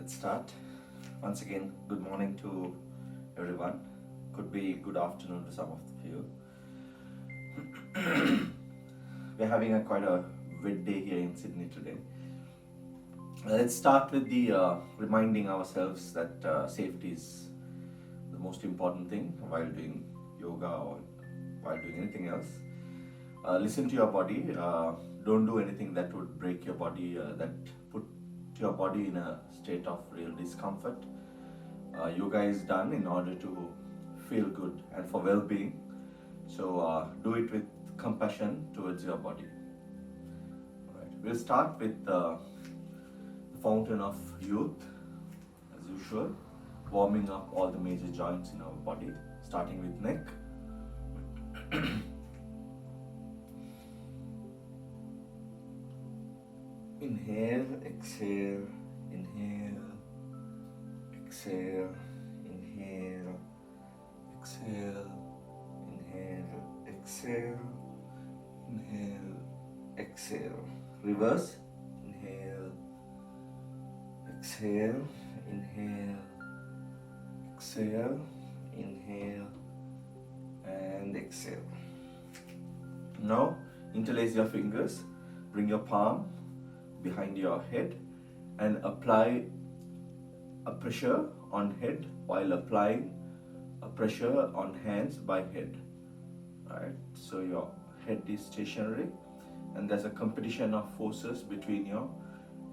Let's start. Once again, good morning to everyone. Could be good afternoon to some of you. We're having quite a wet day here in Sydney today. Let's start with the reminding ourselves that safety is the most important thing while doing yoga or while doing anything else. Listen to your body. Don't do anything that would break your body, that put your body in a state of real discomfort. Yoga is done in order to feel good and for well-being. So do it with compassion towards your body. All right. We'll start with the fountain of youth, as usual, warming up all the major joints in our body, starting with neck. Inhale, exhale, inhale, exhale, inhale, exhale, inhale, exhale, inhale, exhale. Reverse. Inhale, exhale, inhale, exhale, inhale, and exhale. Now, interlace your fingers, bring your palm behind your head and apply a pressure on head while applying a pressure on hands by head. Right? So your head is stationary and there's a competition of forces between your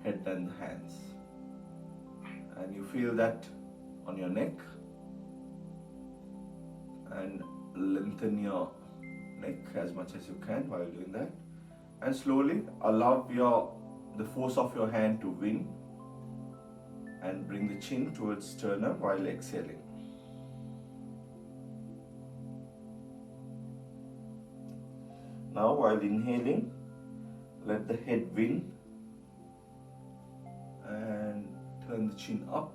head and the hands. And you feel that on your neck, and lengthen your neck as much as you can while doing that. And slowly allow the force of your hand to win and bring the chin towards sternum while exhaling. Now while inhaling, let the head win and turn the chin up,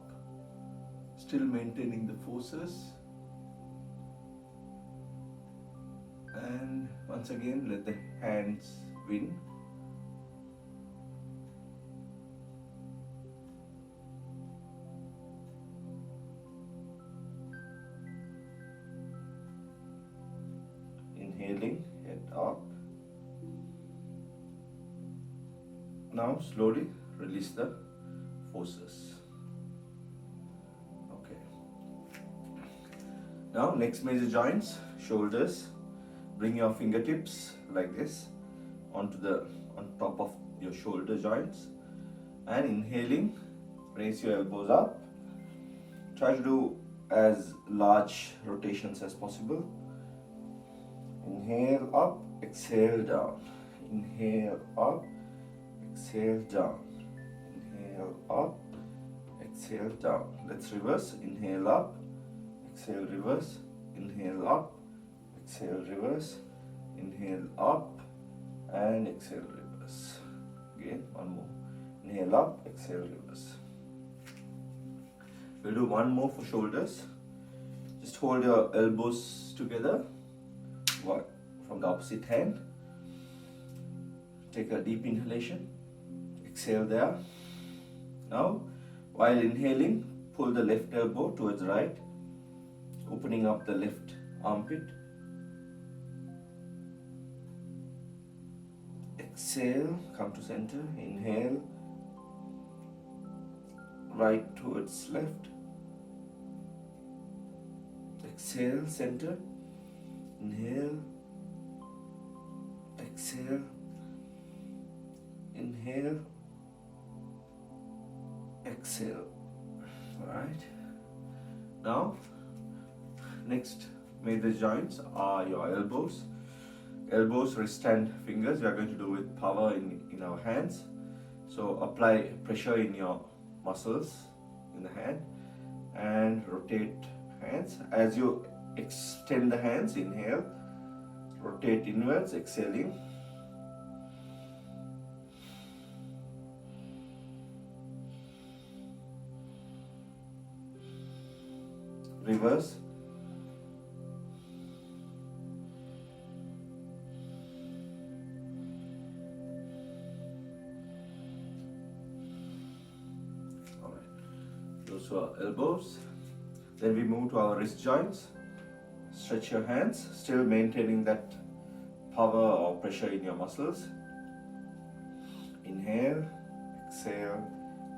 still maintaining the forces. And once again, let the hands win. Inhaling, head up. Now slowly release the forces. Okay. Now next major joints, shoulders. Bring your fingertips like this on top of your shoulder joints, and inhaling, raise your elbows up. Try to do as large rotations as possible. Inhale up, exhale down. Inhale up, exhale down. Inhale up, exhale down. Let's reverse. Inhale up, exhale, reverse. Inhale up, exhale, reverse. Inhale up and exhale, reverse. Again, one more. Inhale up, exhale, reverse. We'll do one more for shoulders. Just hold your elbows together from the opposite hand. Take a deep inhalation. Exhale there. Now, while inhaling, pull the left elbow towards right, opening up the left armpit. Exhale, come to center. Inhale, right towards left. Exhale, center. Inhale, exhale, inhale, exhale. Alright. Now, next major joints are your elbows. Elbows, wrist and fingers. We are going to do with power in our hands. So apply pressure in your muscles in the hand and rotate hands. As you extend the hands, inhale, rotate inwards, exhaling. Reverse. to our elbows. Then we move to our wrist joints. Stretch your hands, still maintaining that power or pressure in your muscles. Inhale, exhale,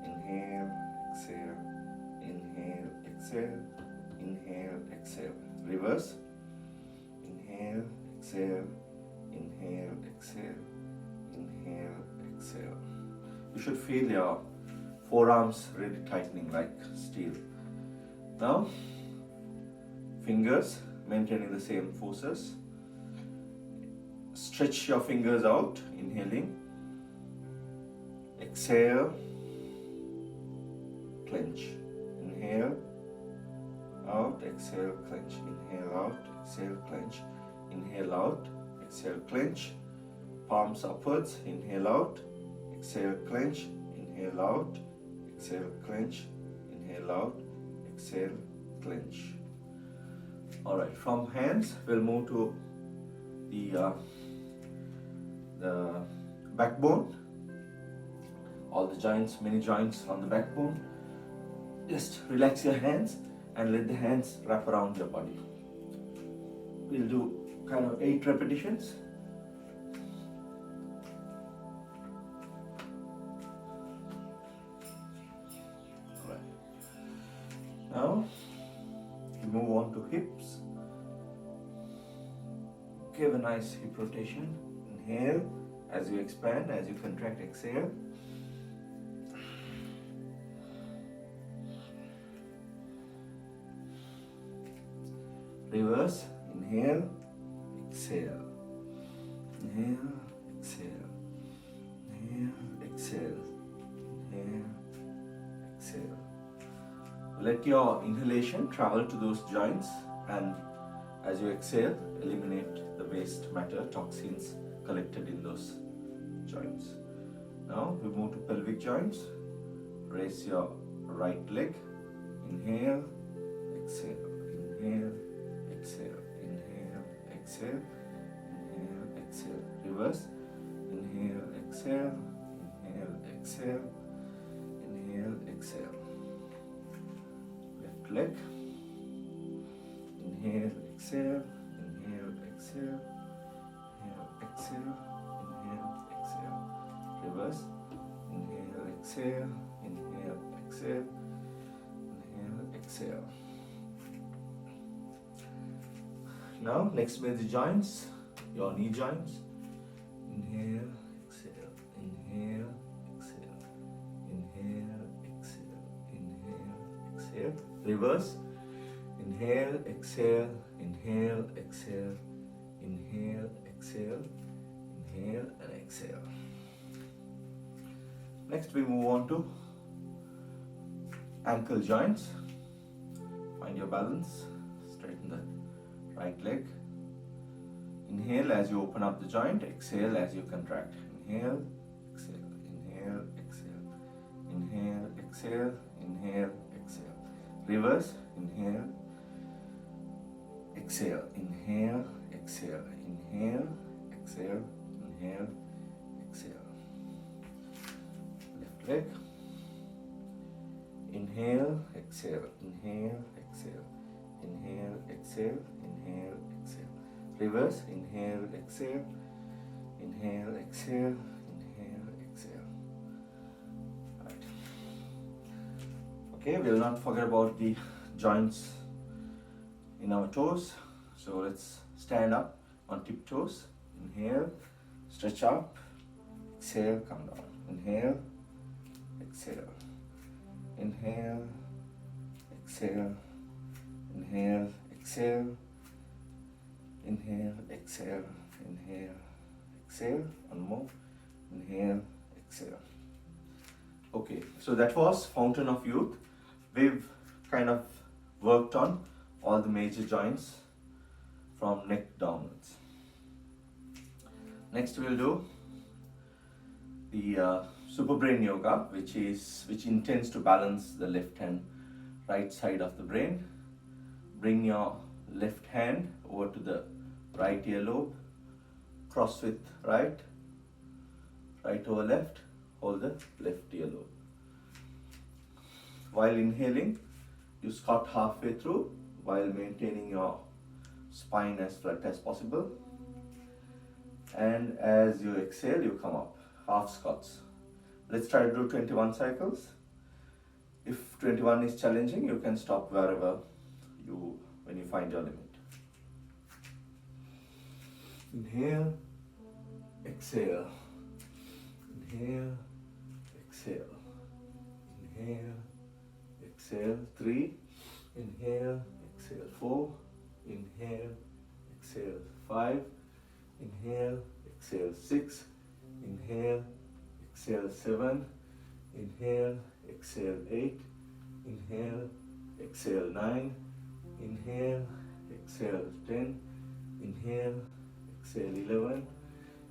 inhale, exhale, inhale, exhale, inhale, exhale. Reverse. Inhale, exhale, inhale, exhale, inhale, exhale. You should feel your forearms really tightening like steel. Now, fingers maintaining the same forces. Stretch your fingers out, inhaling. Exhale, clench. Inhale, out, exhale, clench. Inhale out, exhale, clench. Inhale out, exhale, clench. Palms upwards, inhale out, exhale, clench. Inhale out, exhale, clench. Inhale out, exhale, clench. Alright, from hands, we'll move to the backbone. All the joints, many joints on the backbone. Just relax your hands and let the hands wrap around your body. We'll do kind of 8 repetitions. Alright. Now, we move on to hips. Give a nice hip rotation. Inhale as you expand, as you contract, exhale. Reverse. Inhale, exhale. Inhale, exhale. Inhale, exhale. Inhale, exhale. Let your inhalation travel to those joints, and as you exhale, eliminate the waste matter, toxins collected in those joints. Now we move to pelvic joints. Raise your right leg. Inhale, exhale. Inhale, exhale. Inhale, exhale. Inhale, exhale. Reverse. Inhale, exhale. Inhale, exhale. Inhale, exhale. Left leg. Inhale, exhale. Inhale, exhale. Inhale, exhale. Inhale, exhale. Reverse. Inhale, exhale. Inhale, exhale. Inhale, exhale. Now, next with the joints, your knee joints. Inhale, exhale. Inhale, exhale. Inhale, exhale. Inhale, exhale. Reverse. Inhale, exhale. Inhale, exhale. Inhale, exhale. Inhale and exhale. Next we move on to ankle joints. Find your balance. Straighten the right leg. Inhale as you open up the joint. Exhale as you contract. Inhale, exhale. Inhale, exhale. Inhale, exhale. Inhale, exhale. Reverse. Inhale, exhale. Inhale, exhale. Inhale, exhale. Inhale, exhale. Left leg. Inhale, exhale. Inhale, exhale. Inhale, exhale. Inhale, exhale. Reverse. Inhale, exhale. Inhale, exhale. Inhale, exhale. Right. Okay, we'll not forget about the joints in our toes. So let's stand up on tiptoes. Inhale, stretch up. Exhale, come down. Inhale, exhale. Inhale, exhale. Inhale, exhale. Inhale, exhale. Inhale, exhale. One more. Inhale, exhale. Okay, so that was Fountain of Youth. We've kind of worked on all the major joints from neck downwards. Next we'll do the super brain yoga, which intends to balance the left and right side of the brain. Bring your left hand over to the right earlobe, cross with right, right over left, hold the left earlobe. While inhaling, you squat halfway through while maintaining your spine as flat as possible. And as you exhale, you come up, half squats. Let's try to do 21 cycles. If 21 is challenging, you can stop wherever when you find your limit. Inhale, exhale, inhale, exhale, inhale, exhale, 3, inhale, exhale, 4, inhale, exhale, 5, inhale, exhale, 6, inhale, exhale, 7, inhale, exhale, 8, inhale, exhale, 9, inhale, exhale, 10, inhale, exhale, 11,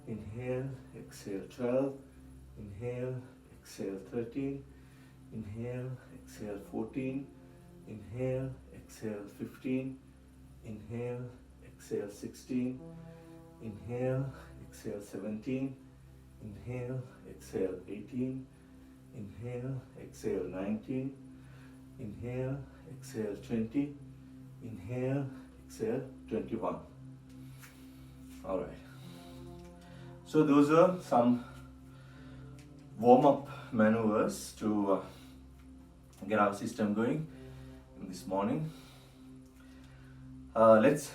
inhale, exhale, 12, inhale, exhale, 13, inhale, exhale, 14, inhale, exhale, 15, inhale, exhale, 16, inhale, exhale, 17, inhale, exhale, 18, inhale, exhale, 19, inhale, exhale, 20, inhale, exhale, 21. All right. So those are some warm-up maneuvers to get our system going in this morning. Let's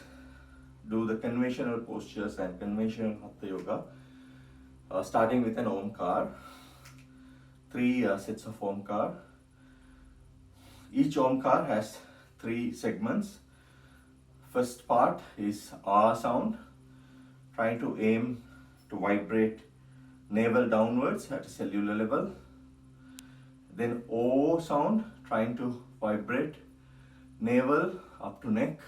do the conventional postures and conventional Hatha Yoga, starting with an Omkar. 3 sets of Omkar. Each Omkar has 3 segments. First part is A sound, trying to aim to vibrate navel downwards at a cellular level. Then O sound, trying to vibrate navel up to neck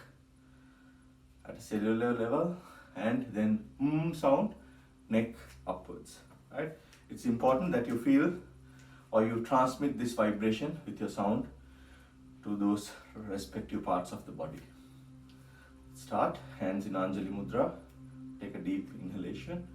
at a cellular level, and then sound, neck upwards. Right? It's important that you feel or you transmit this vibration with your sound to those respective parts of the body. Start, hands in Anjali Mudra. Take a deep inhalation.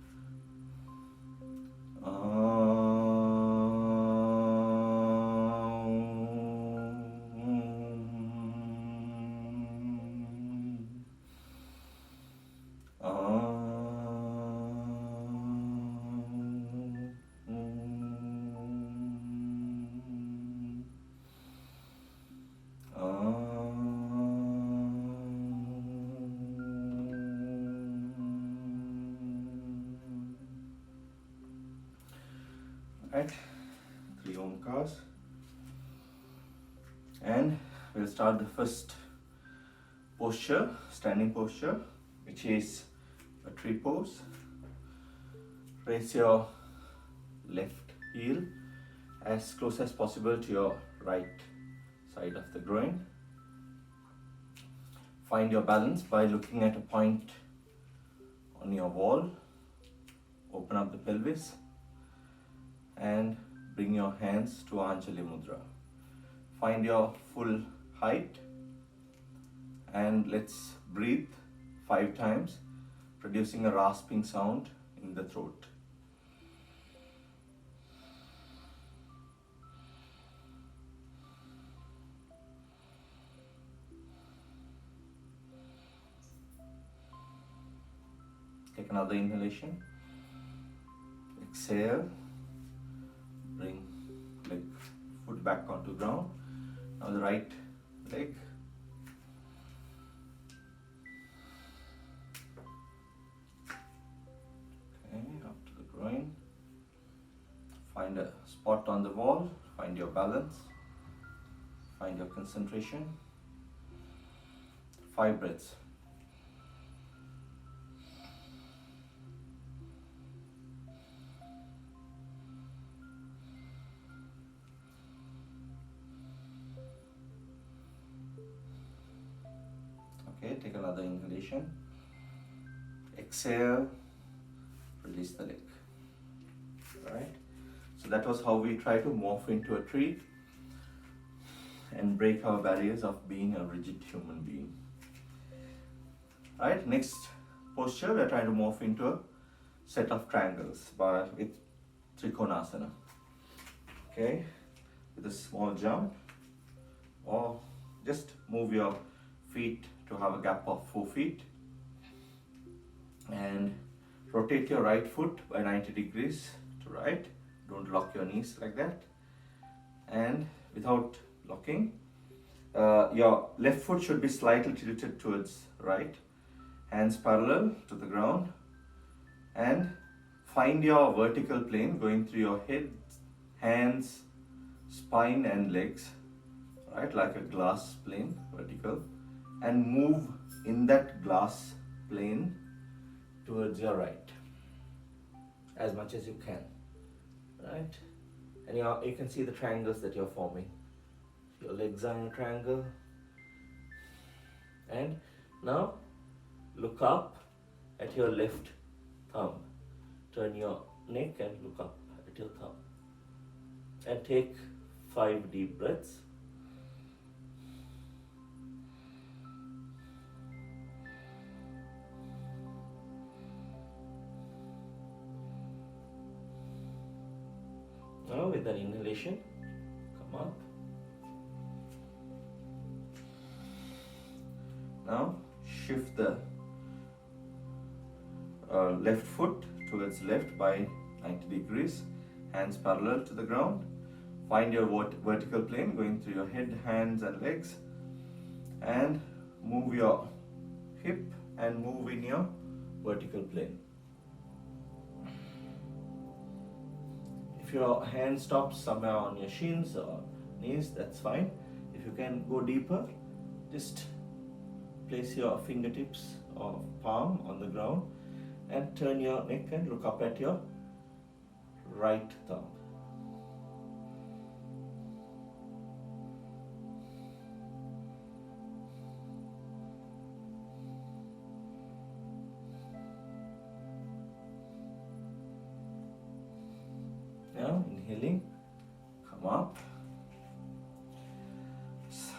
Right, 3 Omkars, and we'll start the first posture, standing posture, which is a tree pose. Raise your left heel as close as possible to your right side of the groin. Find your balance by looking at a point on your wall. Open up the pelvis and bring your hands to Anjali Mudra. Find your full height and let's breathe 5 times, producing a rasping sound in the throat. Take another inhalation. Exhale. Bring foot back onto ground. Now the right leg. Okay, up to the groin. Find a spot on the wall. Find your balance. Find your concentration. 5 breaths. Okay, take another inhalation. Exhale, release the leg. Right? So that was how we try to morph into a tree and break our barriers of being a rigid human being. Right? Next posture, we are trying to morph into a set of triangles with Trikonasana. Okay, with a small jump or just move your feet to have a gap of 4 feet and rotate your right foot by 90 degrees to right. Don't lock your knees like that. And without locking, your left foot should be slightly tilted towards right, hands parallel to the ground, and find your vertical plane going through your head, hands, spine and legs, right, like a glass plane, vertical, and move in that glass plane towards your right as much as you can, right? And you can see the triangles that you're forming. Your legs are in a triangle. And now look up at your left thumb. Turn your neck and look up at your thumb. And take 5 deep breaths. Now with an inhalation, come up. Now shift the left foot towards left by 90 degrees, hands parallel to the ground. Find your vertical plane going through your head, hands and legs, and move your hip and move in your vertical plane. If your hand stops somewhere on your shins or knees, that's fine. If you can go deeper, just place your fingertips or palm on the ground and turn your neck and look up at your right thumb. Now inhaling, come up.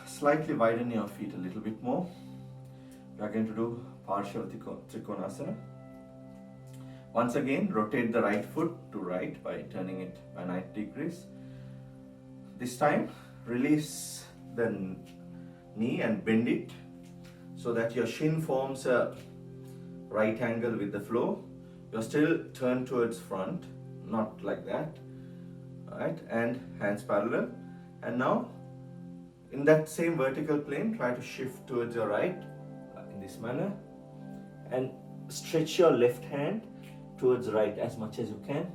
Slightly widen your feet a little bit more. We are going to do Parsha Trikonasana. Once again, rotate the right foot to right by turning it by 90 degrees. This time, release the knee and bend it so that your shin forms a right angle with the floor. You're still turned towards front, not like that. Right, and hands parallel. And now, in that same vertical plane, try to shift towards your right in this manner, and stretch your left hand towards right as much as you can,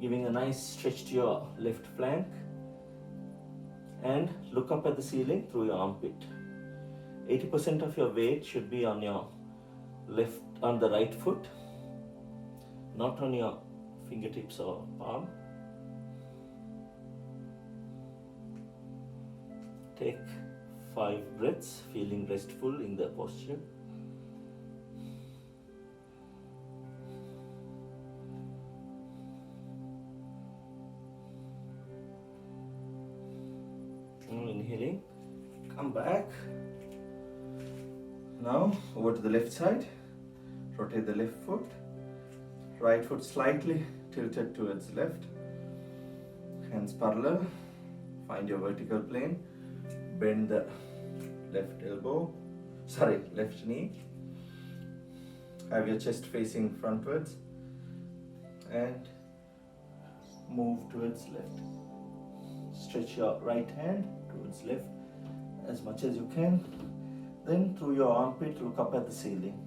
giving a nice stretch to your left flank, and look up at the ceiling through your armpit. 80% of your weight should be on your on the right foot, not on your fingertips or palm. Take 5 breaths, feeling restful in the posture. Now inhaling, come back. Now over to the left side. Rotate the left foot. Right foot slightly tilted towards left. Hands parallel. Find your vertical plane. Bend the left knee. Have your chest facing frontwards and move towards left. Stretch your right hand towards left as much as you can. Then through your armpit, look up at the ceiling.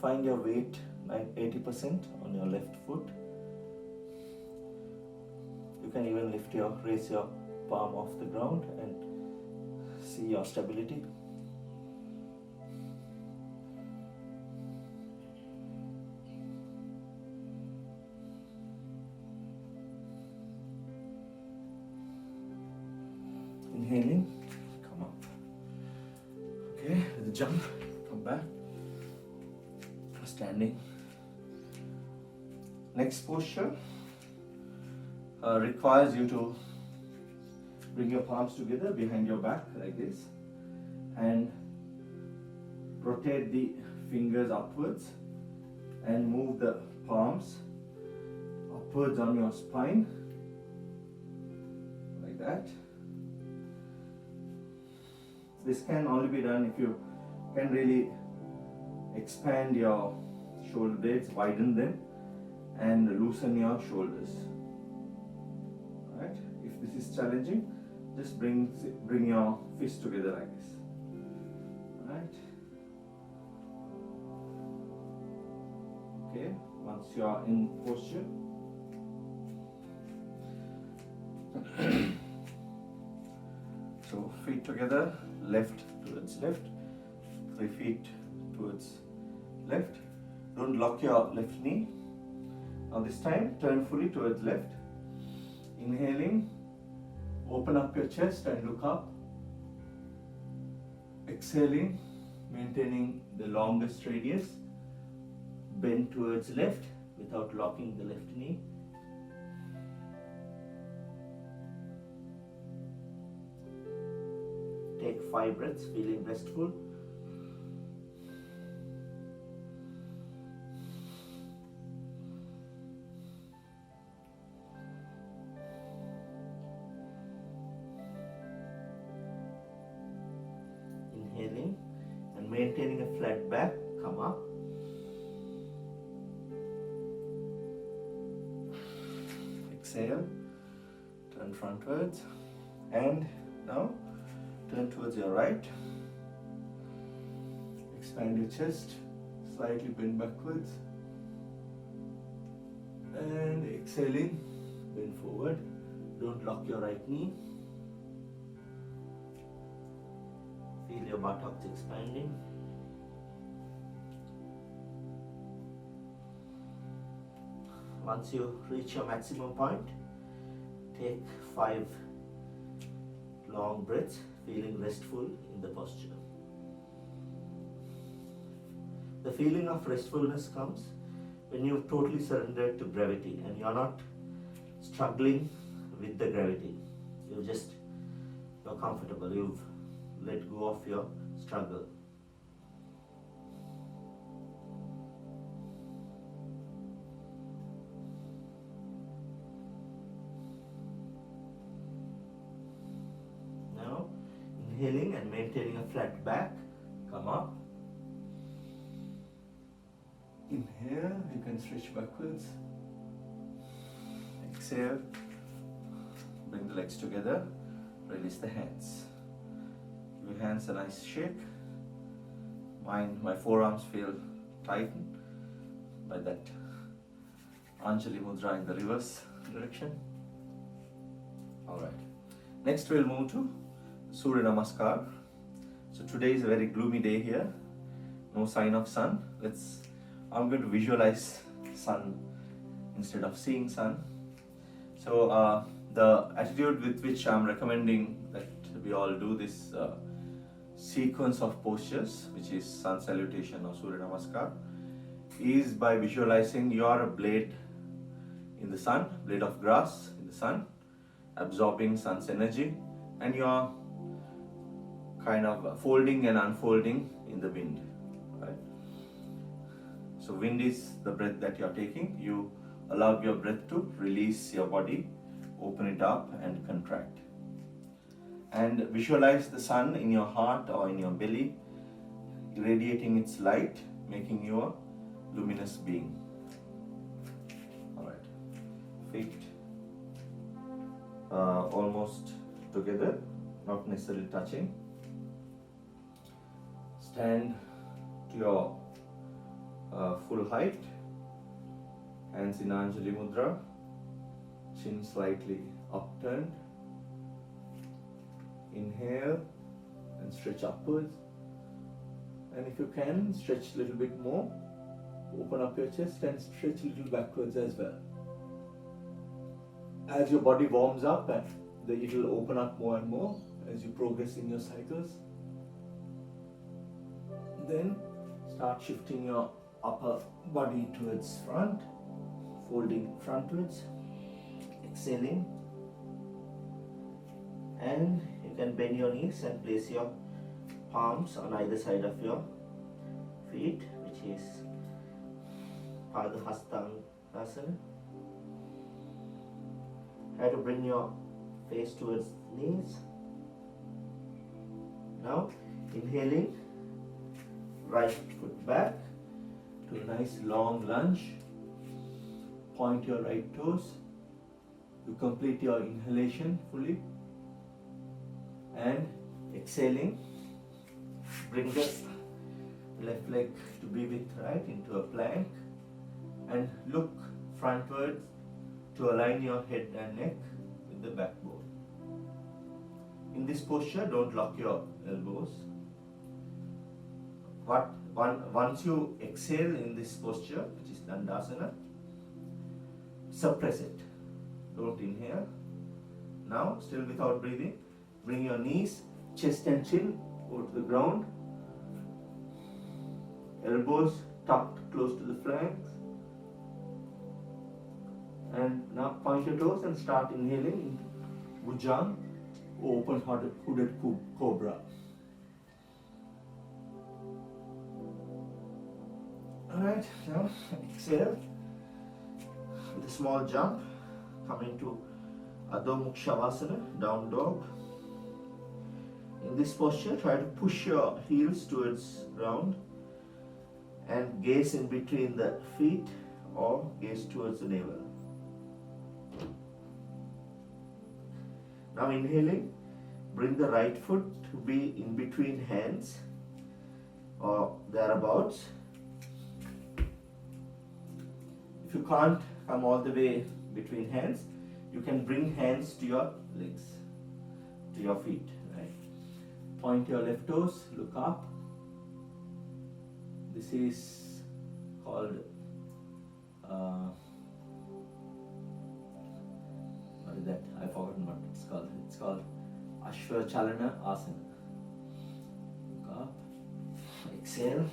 Find your weight 80% on your left foot. You can even raise your palm off the ground and see your stability. Inhaling, come up. Okay, with a jump, come back. Standing. Next posture requires you to bring your palms together behind your back like this and rotate the fingers upwards and move the palms upwards on your spine like that. This can only be done if you can really expand your shoulder blades, widen them, and loosen your shoulders. Right? If this is challenging, just bring your fists together like this. Right? Okay. Once you are in posture, so feet together, left towards left, 3 feet towards left. Don't lock your left knee. Now this time, turn fully towards left. Inhaling, open up your chest and look up. Exhaling, maintaining the longest radius. Bend towards left without locking the left knee. Take 5 breaths, feeling restful. Inhaling and maintaining a flat back, come up. Exhale, turn frontwards, and now turn towards your right. Expand your chest, slightly bend backwards, and exhaling, bend forward. Don't lock your right knee. Feel your buttocks expanding. Once you reach your maximum point, take 5 long breaths, feeling restful in the posture. The feeling of restfulness comes when you've totally surrendered to gravity and you're not struggling with the gravity. You're comfortable, you've let go of your struggle. Now, inhaling and maintaining a flat back, come up. Inhale, you can stretch backwards. Exhale, bring the legs together, release the hands. Give your hands a nice shake. My forearms feel tightened by that Anjali Mudra in the reverse direction. Alright, next we'll move to Surya Namaskar. So today is a very gloomy day here, no sign of sun. I'm going to visualize sun instead of seeing sun. So the attitude with which I'm recommending that we all do this sequence of postures, which is sun salutation or Surya Namaskar, is by visualizing you are a blade in the sun, blade of grass in the sun, absorbing sun's energy, and you are kind of folding and unfolding in the wind. Right? So wind is the breath that you are taking. You allow your breath to release your body, open it up and contract. And visualize the sun in your heart or in your belly, irradiating its light, making you a luminous being. Alright, feet almost together, not necessarily touching. Stand to your full height, hands in Anjali Mudra, chin slightly upturned. Inhale and stretch upwards, and if you can, stretch a little bit more. Open up your chest and stretch a little backwards as well. As your body warms up, it will open up more and more as you progress in your cycles. Then start shifting your upper body towards front, folding frontwards, exhaling, and you can bend your knees and place your palms on either side of your feet, which is Padahastasana. Try to bring your face towards the knees. Now inhaling, right foot back to a nice long lunge. Point your right toes. You complete your inhalation fully. And exhaling, bring the left leg to be with right into a plank and look frontwards to align your head and neck with the backbone. In this posture, don't lock your elbows. Once you exhale in this posture, which is Dandasana, suppress it. Don't inhale. Now, still without breathing, bring your knees, chest and chin go to the ground. Elbows tucked close to the flanks. And now point your toes and start inhaling into Bhujang, open hooded cobra. Alright, now exhale with a small jump, come into Adho Mukha Shavasana, down dog. In this posture, try to push your heels towards ground and gaze in between the feet or gaze towards the navel. Now inhaling, bring the right foot to be in between hands or thereabouts. If you can't come all the way between hands, you can bring hands to your legs, to your feet. Right? Point your left toes, look up. This is called what is that? I've forgotten what it's called. It's called Ashwachalana Asana. Look up, exhale,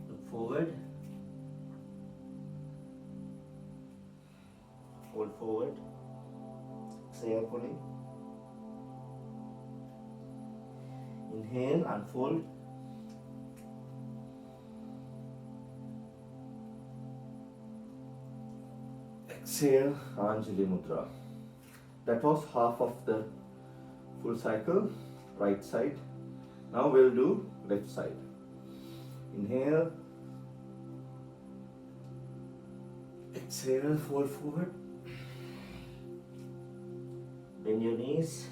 look forward, hold forward, exhale fully. Inhale, unfold. Exhale, Anjali Mudra. That was half of the full cycle, right side. Now we'll do left side. Inhale. Exhale, fold forward. Bend your knees.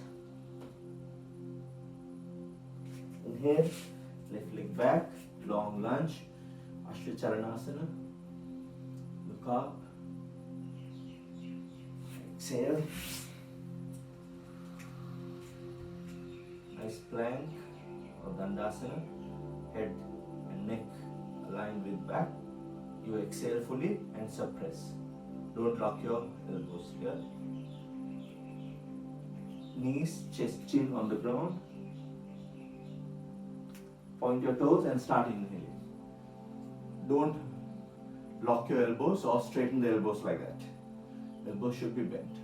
Inhale, left leg back, long lunge, Ashwachalana. Look up. Exhale. Nice plank or Dandasana. Head and neck aligned with back. You exhale fully and suppress. Don't lock your elbows here. Knees, chest, chin on the ground. Point your toes and start inhaling. Don't lock your elbows or straighten the elbows like that. Elbows should be bent.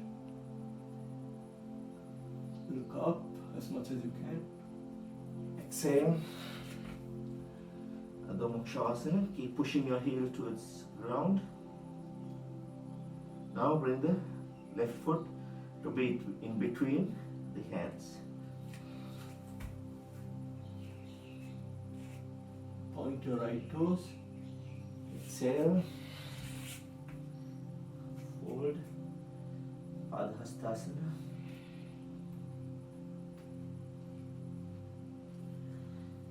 Look up as much as you can. Exhale. Adho Mukha Shavasana. Keep pushing your heel towards ground. Now bring the left foot to be in between the hands. Point your right toes. Exhale. Fold. Padhastasana.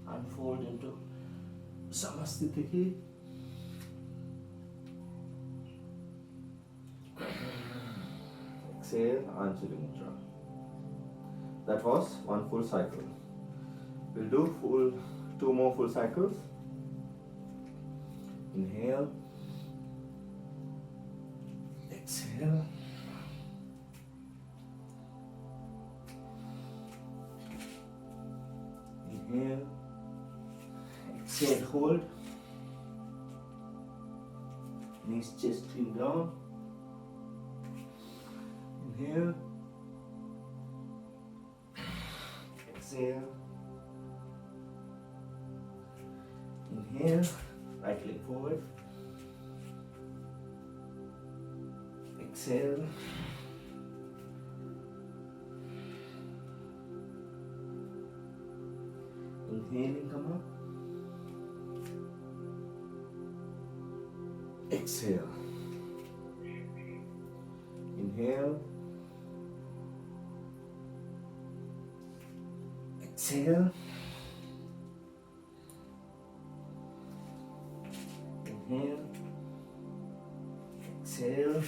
Unfold into Samastitiki. Exhale, Anjali Mudra. That was one full cycle. We'll do two more full cycles. Inhale. Exhale. Inhale. Exhale, hold. Knees, chest, chin down. Inhale. Exhale. Inhale. Right leg forward. Exhale. Inhaling, come up. Exhale. Inhale. Exhale. Inhale. Exhale.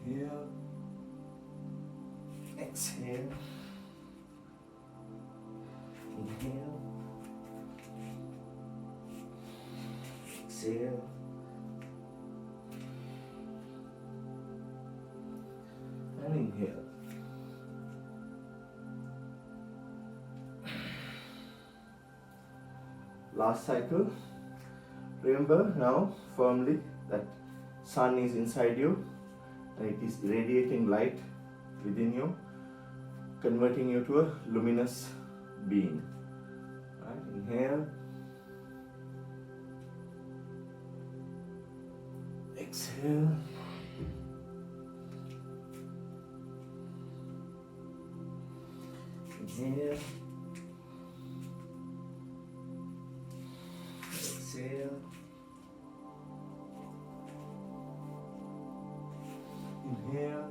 Inhale. Exhale. Inhale. Exhale. And inhale. Last cycle. Remember now firmly that sun is inside you and it is radiating light within you, converting you to a luminous being. Right? Inhale. Exhale. Inhale. Exhale. Inhale.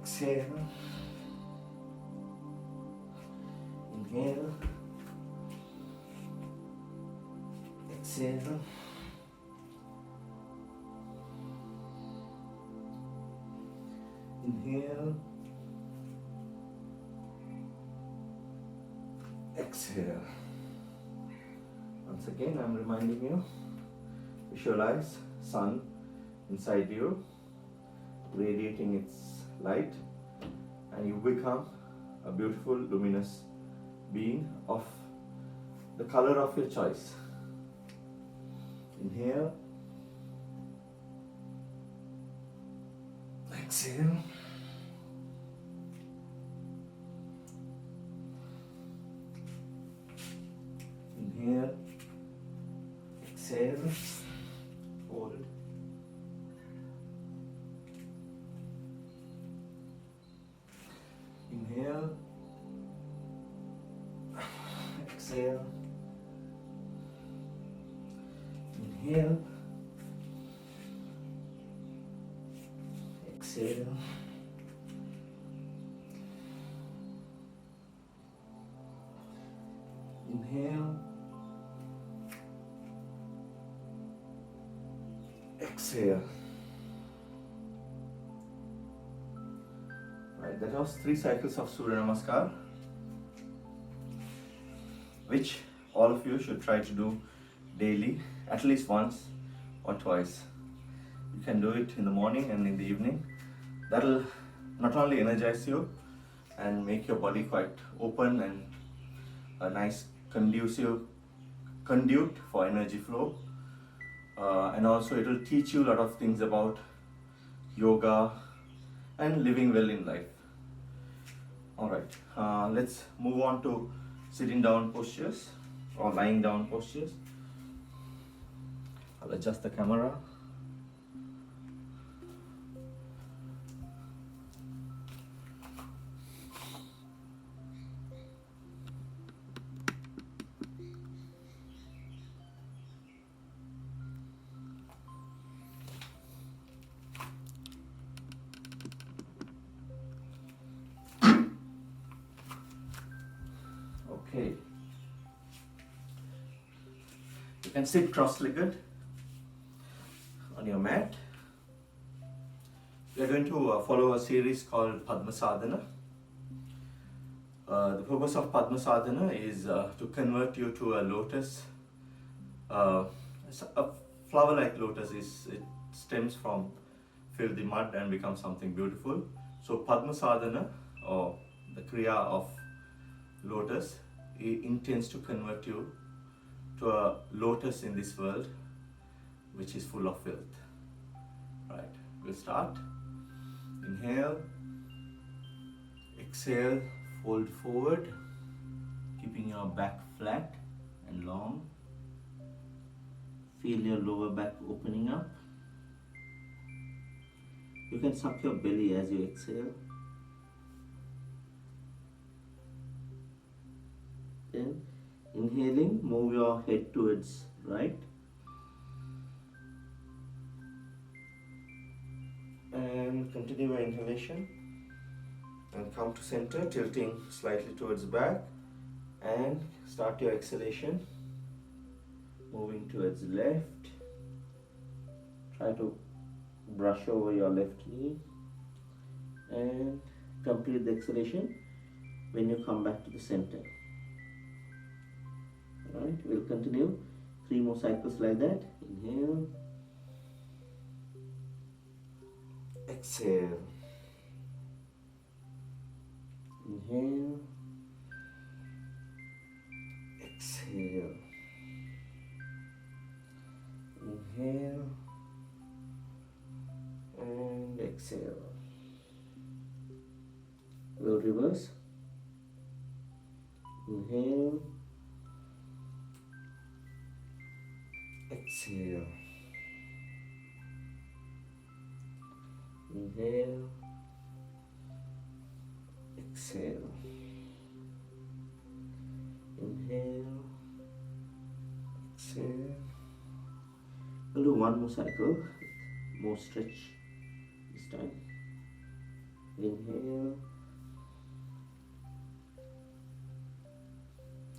Exhale. Inhale. Exhale. Inhale. Exhale. Once again, I'm reminding you, visualize sun inside you, radiating its light, and you become a beautiful, luminous being of the color of your choice. Inhale. Exhale. Inhale. Exhale. Hold. Inhale. Exhale. Inhale. Exhale. Inhale. Exhale. Right, that was 3 cycles of Surya Namaskar, which all of you should try to do daily, at least once or twice. You can do it in the morning and in the evening. That'll not only energize you and make your body quite open and a nice conduit for energy flow, and also it will teach you a lot of things about yoga and living well in life. Alright, let's move on to sitting down postures or lying down postures. I'll adjust the camera. Okay. You can sit cross-legged on your mat. We are going to follow a series called Padma Sadhana. The purpose of Padma Sadhana is to convert you to a lotus. A flower-like lotus it stems from filthy mud and becomes something beautiful. So Padma Sadhana, or the Kriya of lotus, it intends to convert you to a lotus in this world which is full of filth. Right, we'll start. Inhale, exhale, fold forward, keeping your back flat and long. Feel your lower back opening up. You can suck your belly as you exhale. Then inhaling, move your head towards right. And continue your inhalation. And come to center, tilting slightly towards back. And start your exhalation. Moving towards left. Try to brush over your left knee. And complete the exhalation when you come back to the center. Alright, we'll continue 3 more cycles like that. Inhale. Exhale. Inhale. Exhale. Inhale. And exhale. We'll reverse. Inhale. Exhale. Inhale. Exhale. Inhale. Exhale. We'll do 1 more cycle, more stretch this time. Inhale.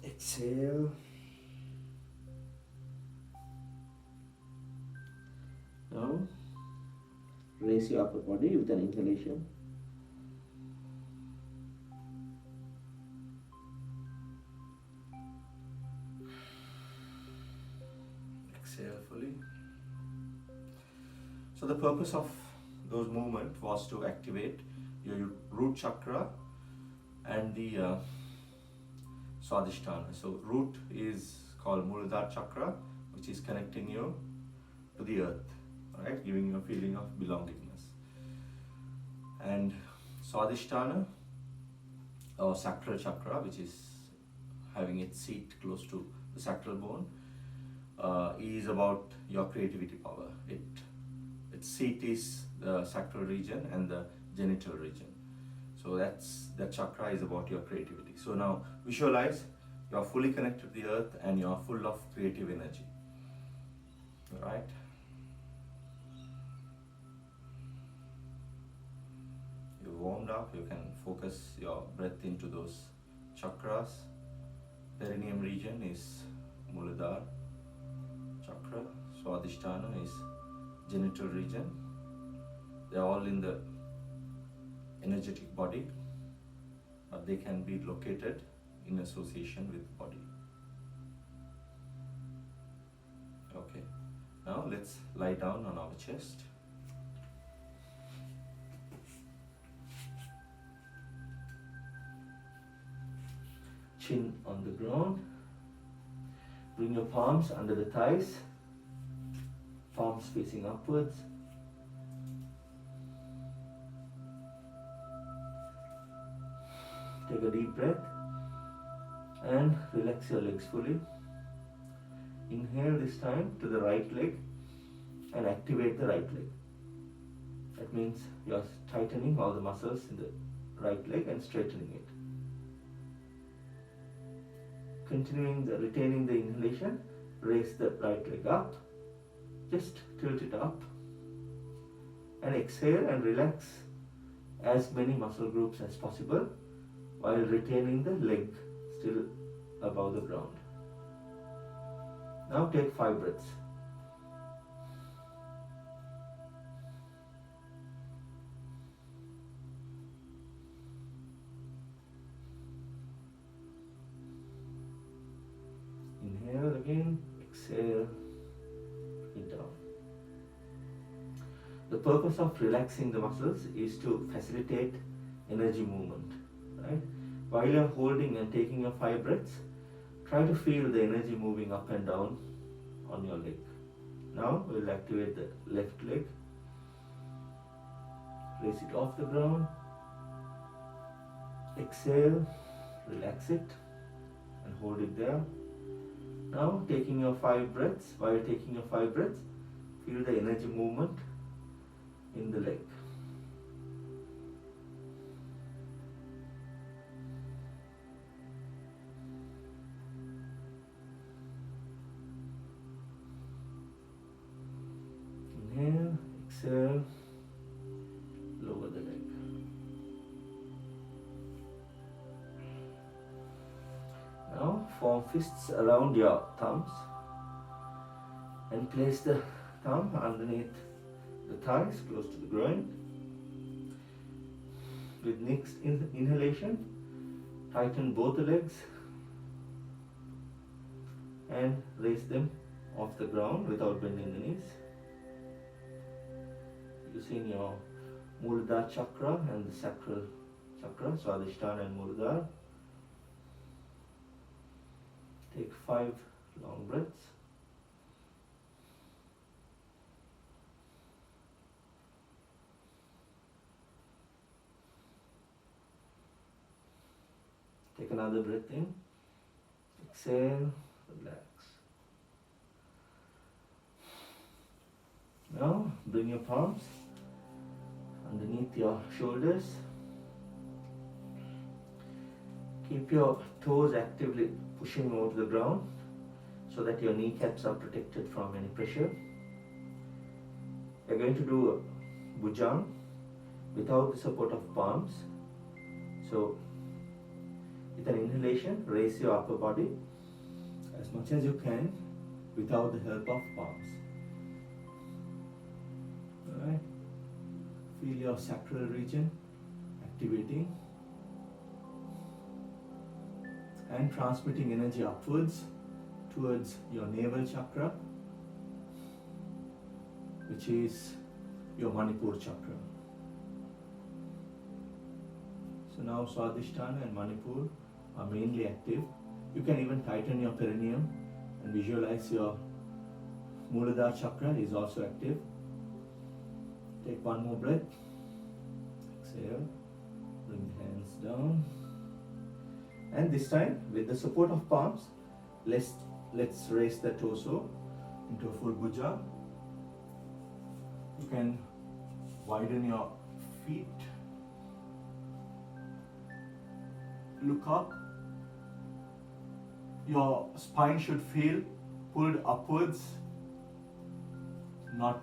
Exhale. Now, raise your upper body with an inhalation. Exhale fully. So the purpose of those movements was to activate your root chakra and the Swadhisthana. So root is called Muladhara chakra, which is connecting you to the earth. Right, giving you a feeling of belongingness. And Swadhisthana or sacral chakra, which is having its seat close to the sacral bone, is about your creativity power. Its seat is the sacral region and the genital region. So that chakra is about your creativity. So now visualize you are fully connected to the earth and you are full of creative energy. All right. Warmed up, you can focus your breath into those chakras. Perineum region is Muladhara chakra. Swadhisthana is genital region. They are all in the energetic body, but they can be located in association with the body. Okay, now let's lie down on our chest. Chin on the ground. Bring your palms under the thighs, palms facing upwards. Take a deep breath and relax your legs fully. Inhale this time to the right leg and activate the right leg. That means you are tightening all the muscles in the right leg and straightening it. Retaining the inhalation, raise the right leg up, just tilt it up, and exhale and relax as many muscle groups as possible while retaining the leg still above the ground. Now take 5 breaths. Inhale again, exhale, it down. The purpose of relaxing the muscles is to facilitate energy movement. Right? While you are holding and taking your 5 breaths, try to feel the energy moving up and down on your leg. Now we'll activate the left leg. Raise it off the ground. Exhale, relax it and hold it there. Now taking your 5 breaths, while taking your 5 breaths, feel the energy movement in the leg. form fists around your thumbs and place the thumb underneath the thighs, close to the groin. With next inhalation, tighten both the legs and raise them off the ground without bending the knees. Using your Muladhara Chakra and the sacral chakra, Swadhisthana and Muladhara. Take 5 long breaths. Take another breath in. Exhale, relax. Now bring your palms underneath your shoulders. Keep your toes actively pushing over the ground so that your kneecaps are protected from any pressure. We're going to do a bhujang without the support of palms. So with an inhalation, raise your upper body as much as you can without the help of palms. Alright. Feel your sacral region activating and transmitting energy upwards towards your navel chakra, which is your Manipur chakra. So now Swadhisthana and Manipur are mainly active. You can even tighten your perineum and visualize your Muladhara chakra is also active. Take one more breath. Exhale. Bring the hands down. And this time, with the support of palms, let's raise the torso into a full bhujang. You can widen your feet. Look up. Your spine should feel pulled upwards, not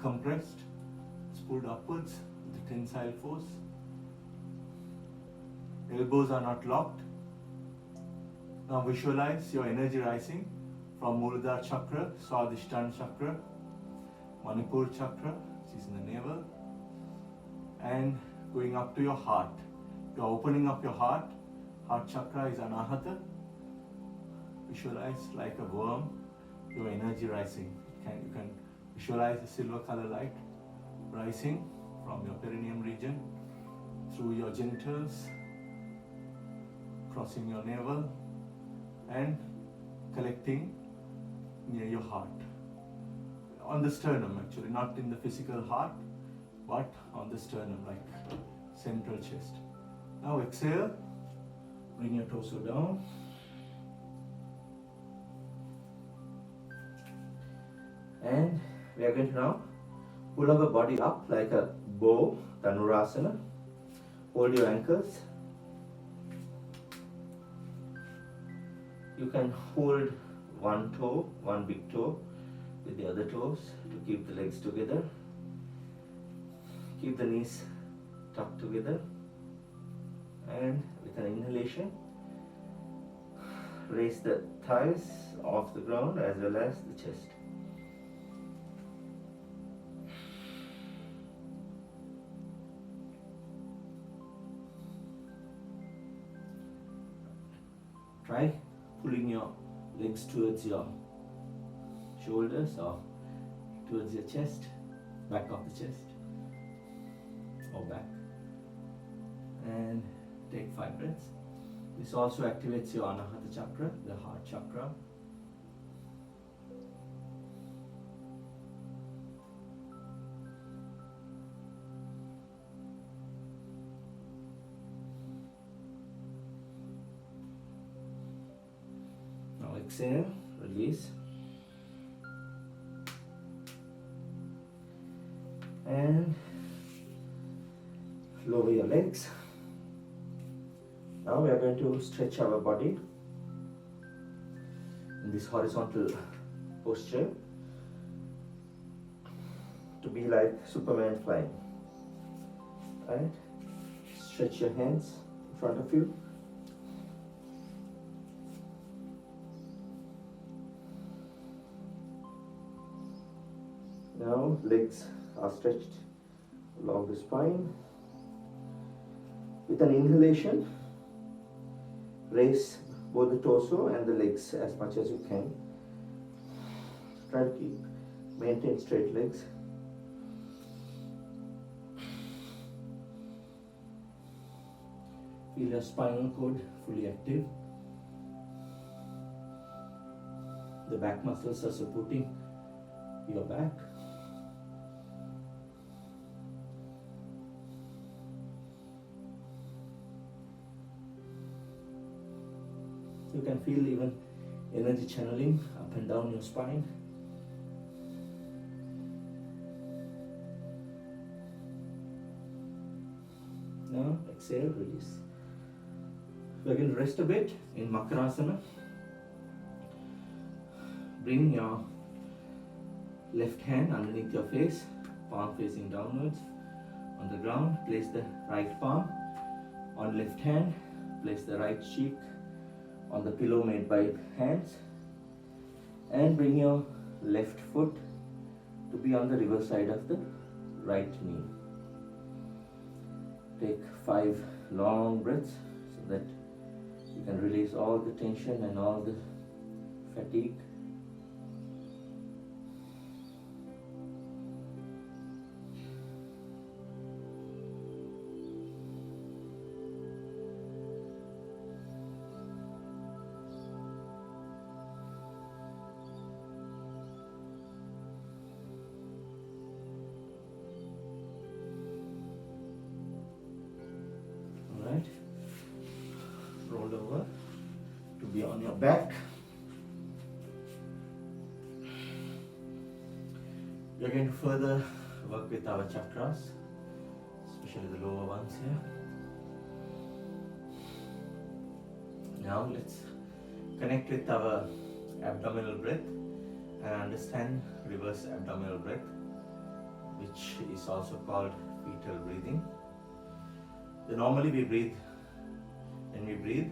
compressed. It's pulled upwards with a tensile force. Elbows are not locked. Now visualize your energy rising from Muladhara chakra, Swadhisthana chakra, Manipur chakra, which is in the navel, and going up to your heart. You are opening up your heart. Heart chakra is anahata. Visualize like a worm, your energy rising. You can visualize a silver color light rising from your perineum region through your genitals, crossing your navel and collecting near your heart. On the sternum actually, not in the physical heart, but on the sternum, like central chest. Now exhale, bring your torso down. And we are going to now pull our body up like a bow, Dhanurasana. Hold your ankles. You can hold one toe, one big toe with the other toes to keep the legs together. Keep the knees tucked together. And with an inhalation, raise the thighs off the ground as well as the chest. Try pulling your legs towards your shoulders or towards your chest, back of the chest or back, and take 5 breaths. This also activates your Anahata chakra, the heart chakra. Now exhale, release. And lower your legs. Now we are going to stretch our body in this horizontal posture to be like Superman flying. Right? Stretch your hands in front of you. Now legs are stretched along the spine. With an inhalation, raise both the torso and the legs as much as you can. Try to maintain straight legs. Feel your spinal cord fully active. The back muscles are supporting your back. You can feel even energy channeling up and down your spine. Now exhale, release. We're going to rest a bit in Makarasana. Bring your left hand underneath your face, palm facing downwards. On the ground, place the right palm on left hand, place the right cheek on the pillow made by hands, and bring your left foot to be on the reverse side of the right knee. Take 5 long breaths so that you can release all the tension and all the fatigue. Roll over to be on your back. We are going to further work with our chakras, especially the lower ones here. Now let's connect with our abdominal breath and understand reverse abdominal breath, which is also called fetal breathing. Normally when we breathe,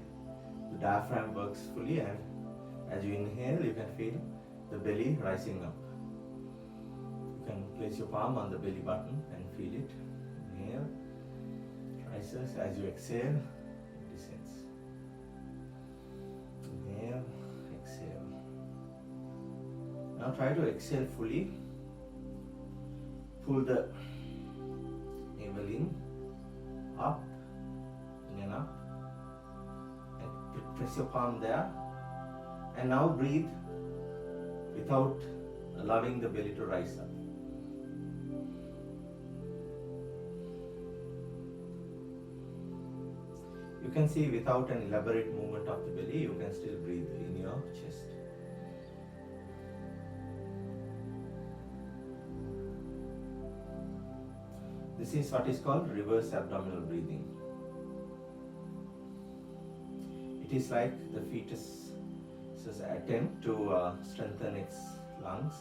the diaphragm works fully, and as you inhale, you can feel the belly rising up. You can place your palm on the belly button and feel it. Inhale, rises. As you exhale, it descends. Inhale, exhale. Now try to exhale fully. Pull the navel in, up, in and up. Press your palm there, and now breathe without allowing the belly to rise up. You can see without an elaborate movement of the belly, you can still breathe in your chest. This is what is called reverse abdominal breathing. It is like the fetus's attempt to strengthen its lungs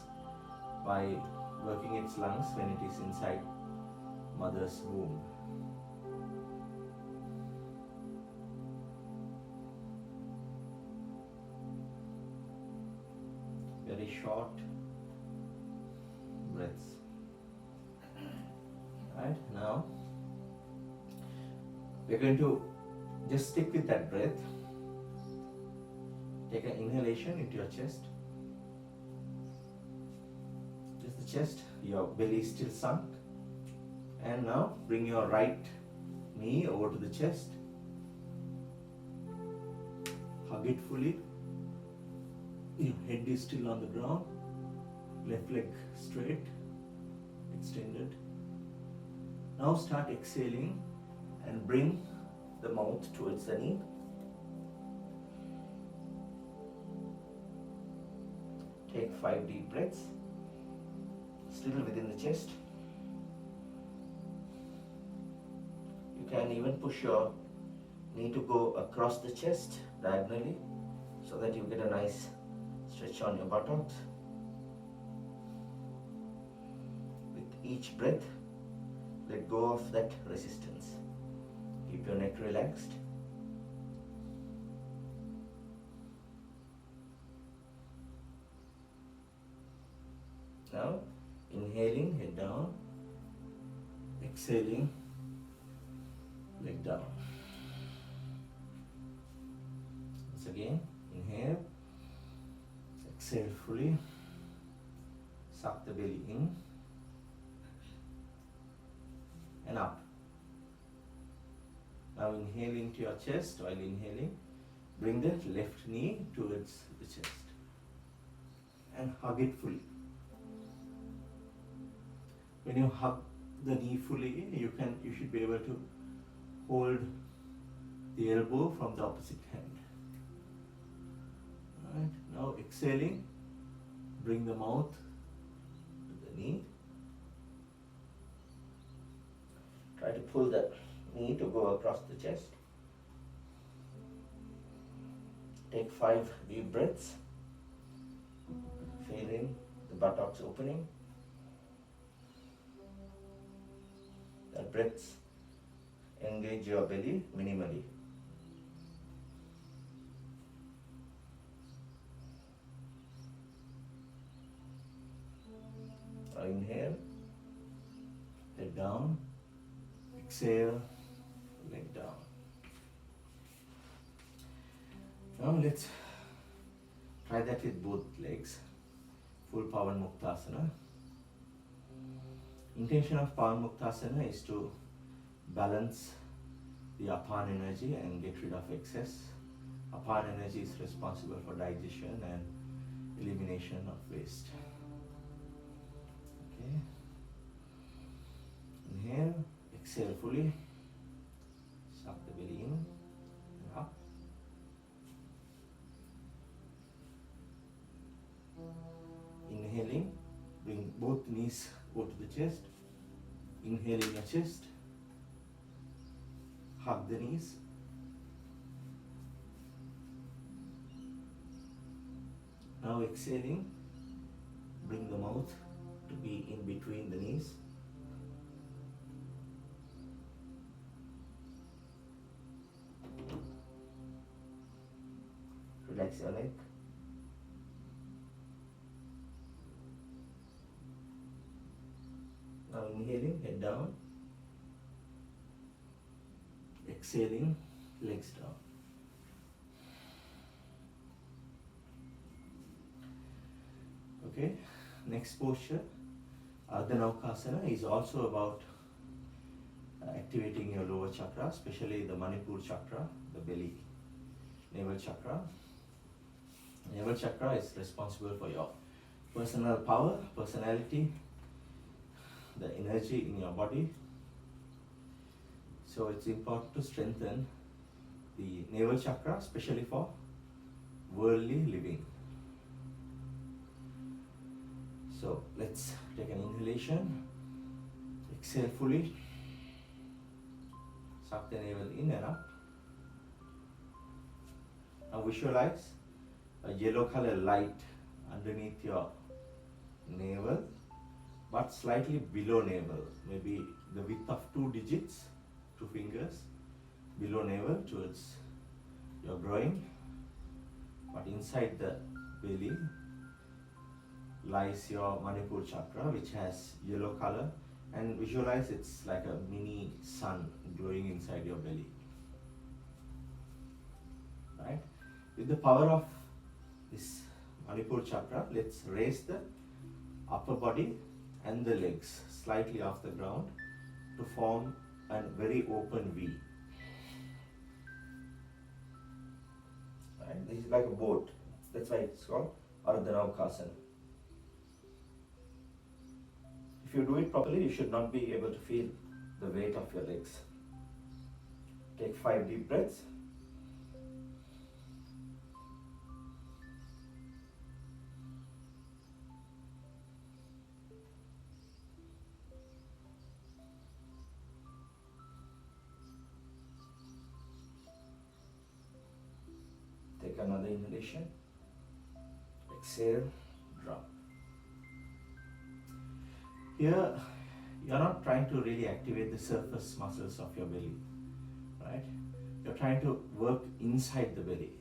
by working its lungs when it is inside mother's womb. Very short breaths. Right, now we're going to just stick with that breath. Take an inhalation into your chest. Just the chest, your belly is still sunk. And now bring your right knee over to the chest. Hug it fully. Your head is still on the ground. Left leg straight, extended. Now start exhaling and bring the mouth towards the knee. Take 5 deep breaths, still within the chest. You can even push your knee to go across the chest diagonally so that you get a nice stretch on your buttocks. With each breath, let go of that resistance. Keep your neck relaxed. Now, inhale Inhaling, head down. Exhaling, leg down. Once again, inhale. Exhale fully. Suck the belly in and up. Now inhale into your chest. While inhaling, bring the left knee towards the chest and hug it fully. When you hug the knee fully, you should be able to hold the elbow from the opposite hand. Alright, now exhaling, bring the mouth to the knee. Try to pull the knee to go across the chest. Take 5 deep breaths. Feel in the buttocks opening. The breaths engage your belly minimally. Now inhale, head down, exhale, leg down. Now let's try that with both legs. Full Pavan Muktasana. Intention of Pavan Muktasana is to balance the Apan energy and get rid of excess. Apan energy is responsible for digestion and elimination of waste. Okay. Inhale, exhale fully. Suck the belly in and up. Inhaling, bring both knees go to the chest. Inhale in your chest. Hug the knees. Now exhaling, bring the mouth to be in between the knees. Relax your neck. Now inhaling, head down. Exhaling, legs down. Okay, next posture, Ardhanavakasana, is also about activating your lower chakra, especially the Manipur chakra, the belly, navel chakra. Navel chakra is responsible for your personal power, personality, the energy in your body. So it's important to strengthen the navel chakra, especially for worldly living. So let's take an inhalation, exhale fully, suck the navel in and up. Now visualize a yellow color light underneath your navel, but slightly below navel, maybe the width of 2 digits, 2 fingers below navel towards your groin, but inside the belly lies your Manipur chakra, which has yellow color, and visualize it's like a mini sun glowing inside your belly. Right? With the power of this Manipur chakra, let's raise the upper body and the legs slightly off the ground to form a very open V. Right? This is like a boat. That's why it's called Ardhanavakasana. If you do it properly, you should not be able to feel the weight of your legs. Take 5 deep breaths. Take another inhalation. Exhale, drop. Here, you're not trying to really activate the surface muscles of your belly, right? You're trying to work inside the belly.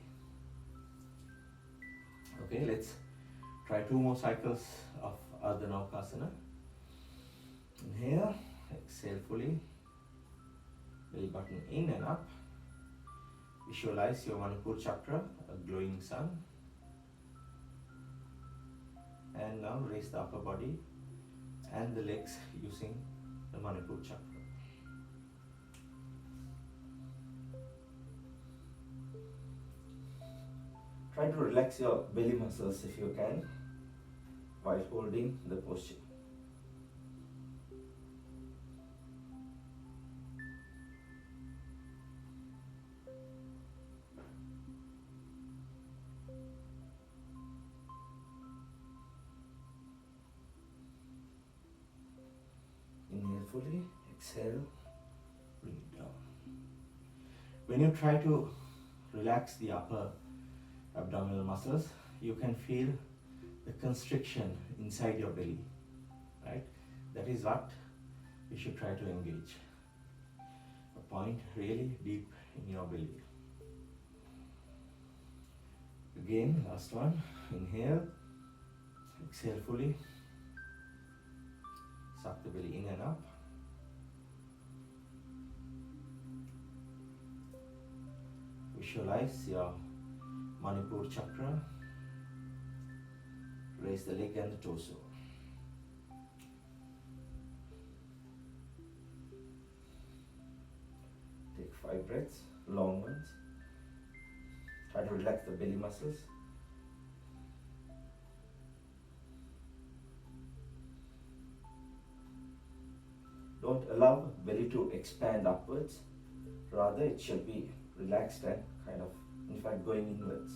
Okay, let's try 2 more cycles of Ardhanavakasana. Inhale, exhale fully, belly button in and up. Visualize your Manipur chakra, a glowing sun. And now raise the upper body and the legs using the Manipur chakra. Try to relax your belly muscles if you can while holding the posture. Inhale fully, exhale, bring it down. When you try to relax the upper abdominal muscles, you can feel the constriction inside your belly, right? That is what you should try to engage. A point really deep in your belly. Again, last one. Inhale, exhale fully. Suck the belly in and up. Visualize your Manipur chakra. Raise the leg and the torso. Take 5 breaths, long ones. Try to relax the belly muscles. Don't allow belly to expand upwards. Rather, it should be relaxed and kind of, in fact, going inwards.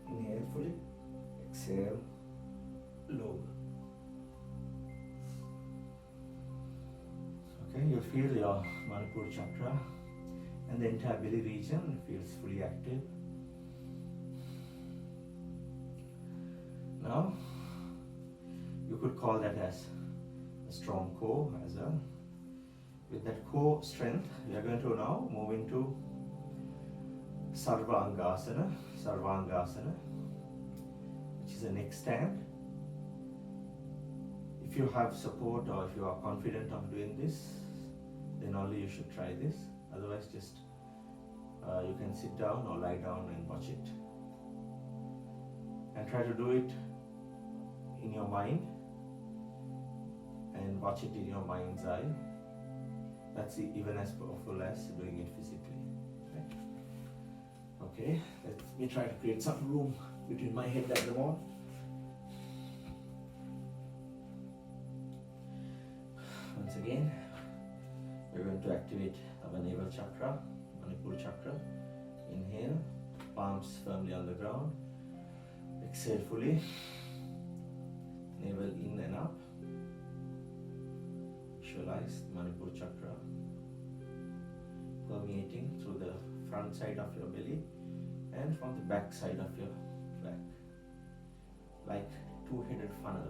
Inhale fully, exhale, lower. Okay, you feel your Manipur chakra and the entire belly region feels fully active. Now, you could call that as a strong core as well. With that core strength, we are going to now move into Sarvangasana, which is a neck stand. If you have support or if you are confident of doing this, then only you should try this. Otherwise, just you can sit down or lie down and watch it. And try to do it in your mind and watch it in your mind's eye. That's even as powerful as doing it physically. Right? Okay, let me try to create some room between my head and the wall. Once again, we're going to activate our navel chakra, Manipur chakra. Inhale, palms firmly on the ground. Exhale fully. Navel in and up. Visualize Manipur chakra permeating through the front side of your belly and from the back side of your back, like two-headed funnel.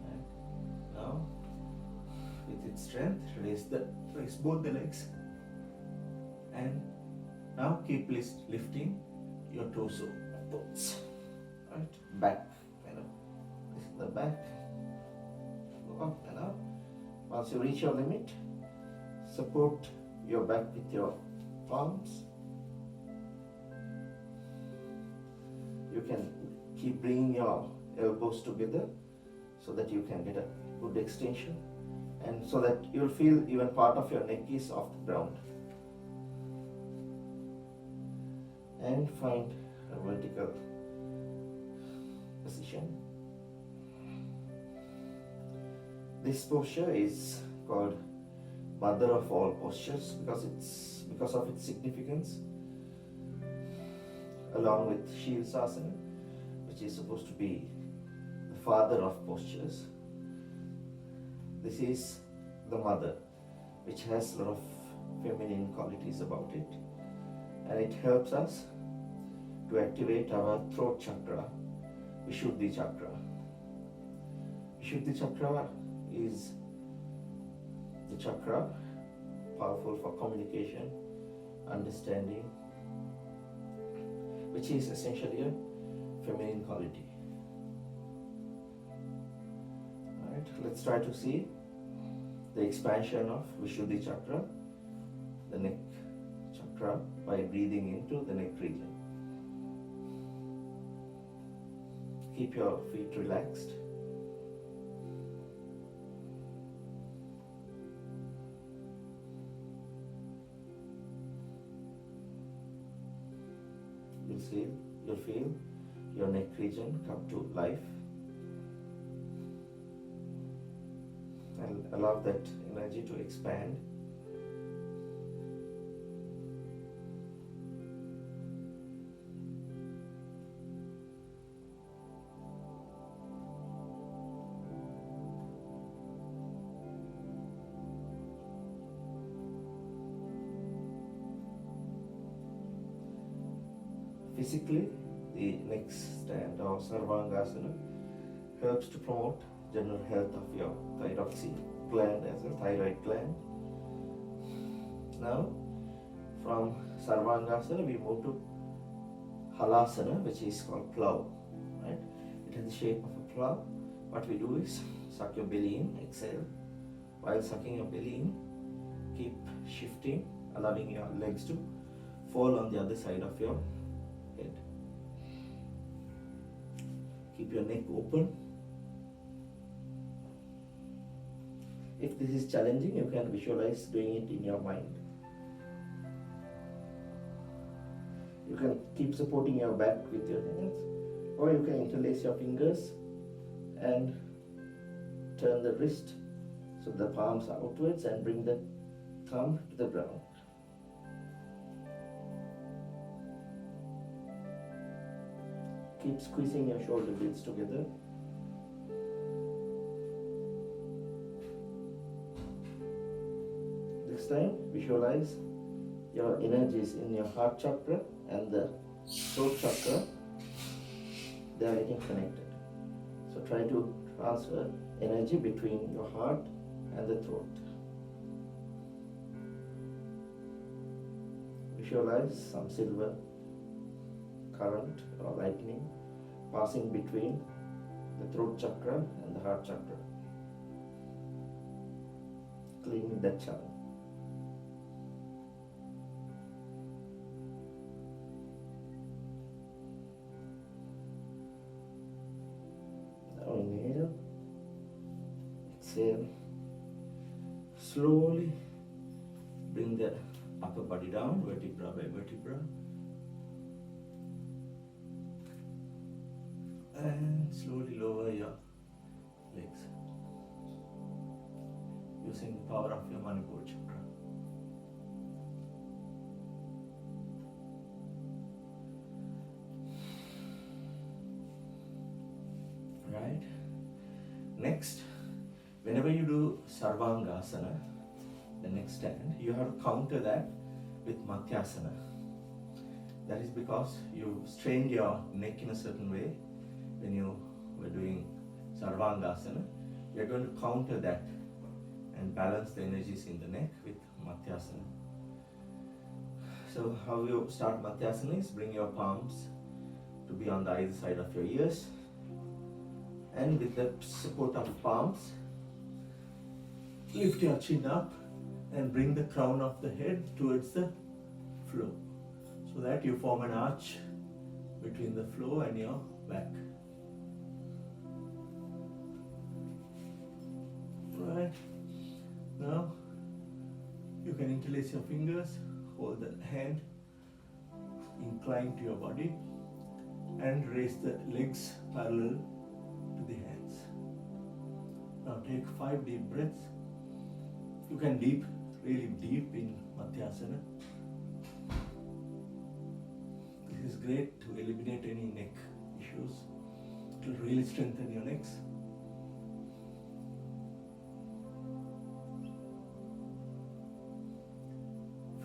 And now, with its strength, raise both the legs, and now keep lifting your torso upwards. Right, back, kind of lift the back, go up and up. Once you reach your limit, support your back with your palms. You can keep bringing your elbows together so that you can get a good extension, and so that you'll feel even part of your neck is off the ground. And find a vertical position. This posture is called mother of all postures because of its significance, along with Shivasana, which is supposed to be the father of postures. This is the mother, which has a lot of feminine qualities about it, and it helps us to activate our throat chakra, Vishuddhi chakra. Vishuddhi chakra is The chakra, powerful for communication, understanding, which is essentially a feminine quality. Alright, let's try to see the expansion of Vishuddhi chakra, the neck chakra, by breathing into the neck region. Keep your feet relaxed. You'll feel your neck region come to life, and allow that energy to expand. Physically, the next stand or Sarvangasana helps to promote general health of your thyroxine gland as a thyroid gland. Now, from Sarvangasana, we move to Halasana, which is called plow. Right? It has the shape of a plow. What we do is suck your belly in, exhale. While sucking your belly in, keep shifting, allowing your legs to fall on the other side of your head. Keep your neck open. If this is challenging, you can visualize doing it in your mind. You can keep supporting your back with your hands, or you can interlace your fingers and turn the wrist so the palms are outwards and bring the thumb to the ground. Keep squeezing your shoulder blades together. This time, visualize your energies in your heart chakra and the throat chakra. They are getting connected. So try to transfer energy between your heart and the throat. Visualize some silver current or lightning passing between the throat chakra and the heart chakra, cleaning that channel. Now inhale, exhale, slowly bring the upper body down, vertebra by vertebra. And slowly lower your legs using the power of your Manipur chakra. Right? Next, whenever you do Sarvangasana, the next stand, you have to counter that with Mathyasana. That is because you strained your neck in a certain way when you were doing Sarvangasana. We are going to counter that and balance the energies in the neck with Mathyasana. So how you start Mathyasana is bring your palms to be on the either side of your ears, and with the support of palms, lift your chin up and bring the crown of the head towards the floor, so that you form an arch between the floor and your back. Right. Now you can interlace your fingers, hold the hand inclined to your body, and raise the legs parallel to the hands. Now take 5 deep breaths. You can really deep in Mathyasana. This is great to eliminate any neck issues. It will really strengthen your necks.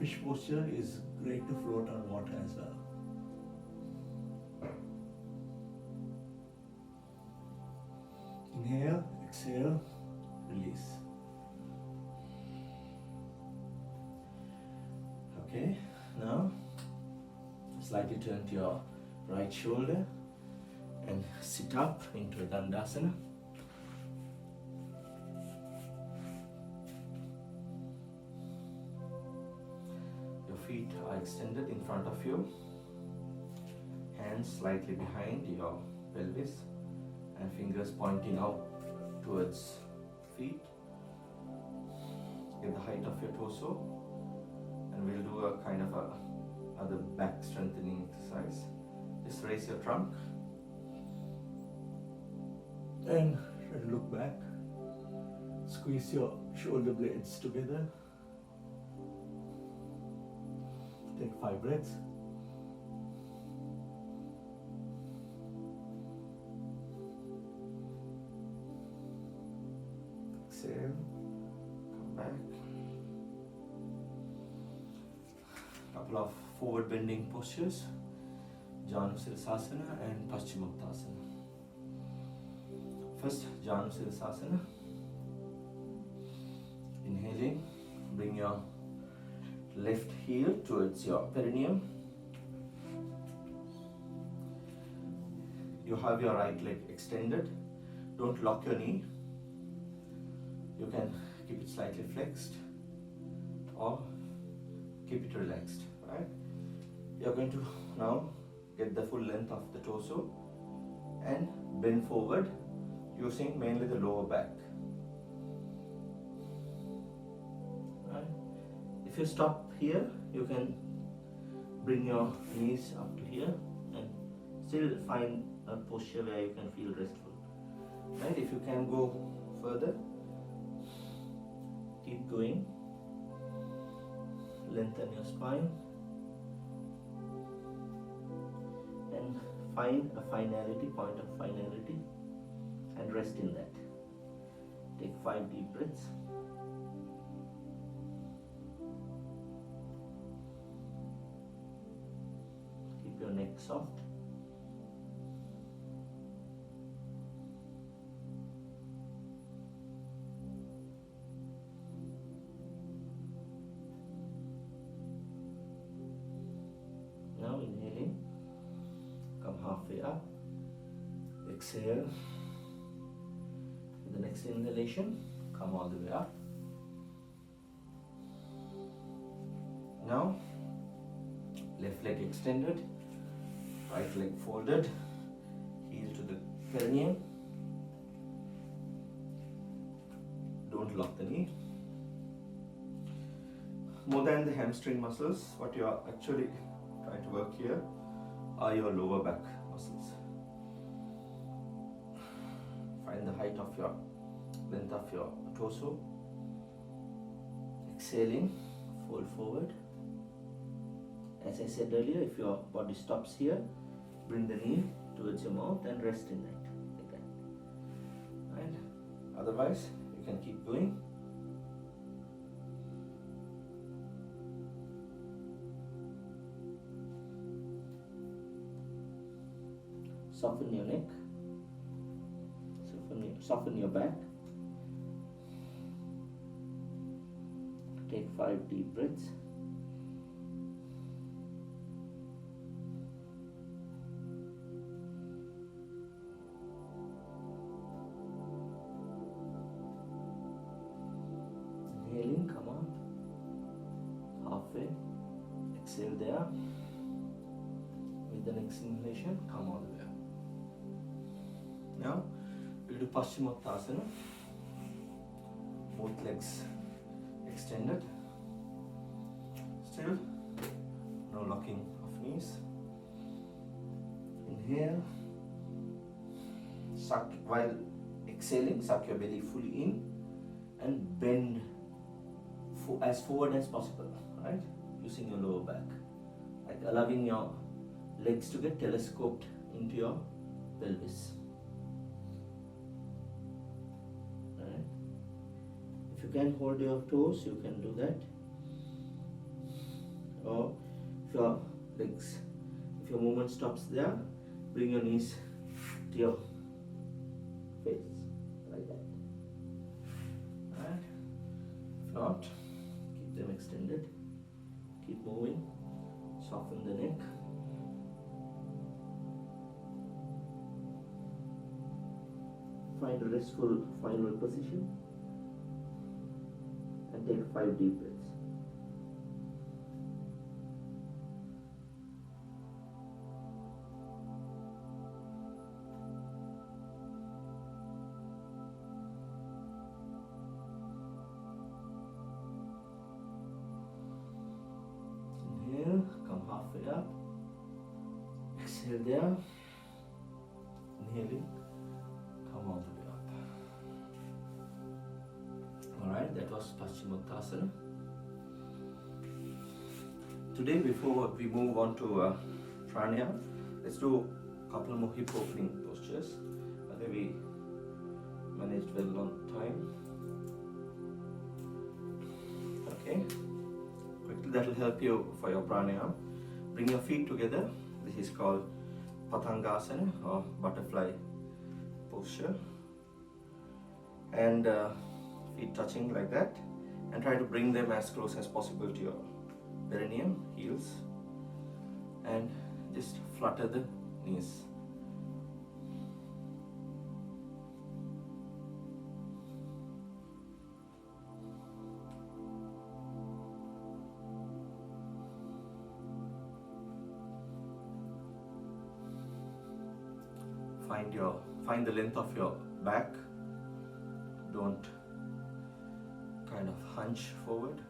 Fish posture is great to float on water as well. Inhale, exhale, release. Okay, now slightly turn to your right shoulder and sit up into a Dandasana. Your feet are extended in front of you, hands slightly behind your pelvis and fingers pointing out towards feet. Get the height of your torso, and we'll do a kind of other back strengthening exercise. Just raise your trunk and look back. Squeeze your shoulder blades together. Take 5 breaths. Exhale. Come back. Couple of forward bending postures. Janusirsasana and Paschimottanasana. First, Janusirsasana. Inhaling, bring your left heel towards your perineum. You have your right leg extended. Don't lock your knee. You can keep it slightly flexed or keep it relaxed, right? You're going to now get the full length of the torso and bend forward using mainly the lower back. Right? If you stop here, you can bring your knees up to here and still find a posture where you can feel restful. Right? If you can go further, keep going. Lengthen your spine and find a finality, point of finality, and rest in that. Take 5 deep breaths. Keep your neck soft. Now inhaling, come halfway up. Exhale. With the next inhalation, come all the way up. Now, left leg extended, right leg folded, heel to the perineum. Don't lock the knee. More than the hamstring muscles, what you are actually trying to work here are your lower back muscles. Find the height of your length of your torso. Exhaling, fold forward. As I said earlier, if your body stops here, bring the knee towards your mouth and rest in that, like that. Right? Otherwise, you can keep going. Soften your neck. Soften your back. Take 5 deep breaths. Inhaling, come on. Halfway. Exhale there. With the next inhalation, come all the way up. Now, we'll do Paschimottanasana. Both legs extended. Still, no locking of knees. Inhale. Suck while exhaling, suck your belly fully in and bend as forward as possible, right? Using your lower back. Like allowing your legs to get telescoped into your pelvis. Right? If you can hold your toes, you can do that. Or if your legs, if your movement stops there, bring your knees to your face, like that. Right? If not, keep them extended. Keep moving. Soften the neck. Find a restful final position and take 5 deep breaths. Inhale, come halfway up. Exhale there. Inhaling, come all the way up. Alright, that was Paschimottanasana. Today, before we move on to pranayama, let's do a couple more hip opening postures. I think we managed well on time. Okay, quickly that will help you for your pranayama. Bring your feet together. This is called Patangasana or butterfly posture. And feet touching like that, and try to bring them as close as possible to your perineum, heels, and just flutter the knees. Find the length of your back. Don't kind of hunch forward.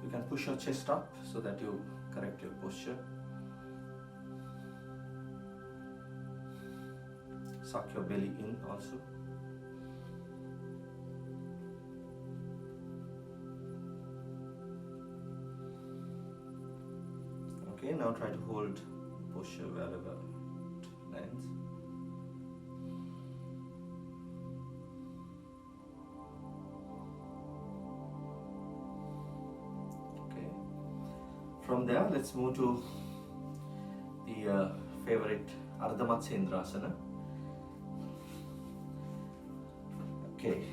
You can push your chest up so that you correct your posture. Suck your belly in also. Okay, now try to hold posture wherever it lands. Okay. From there, let's move to the favorite Ardha Matsyendrasana. Okay.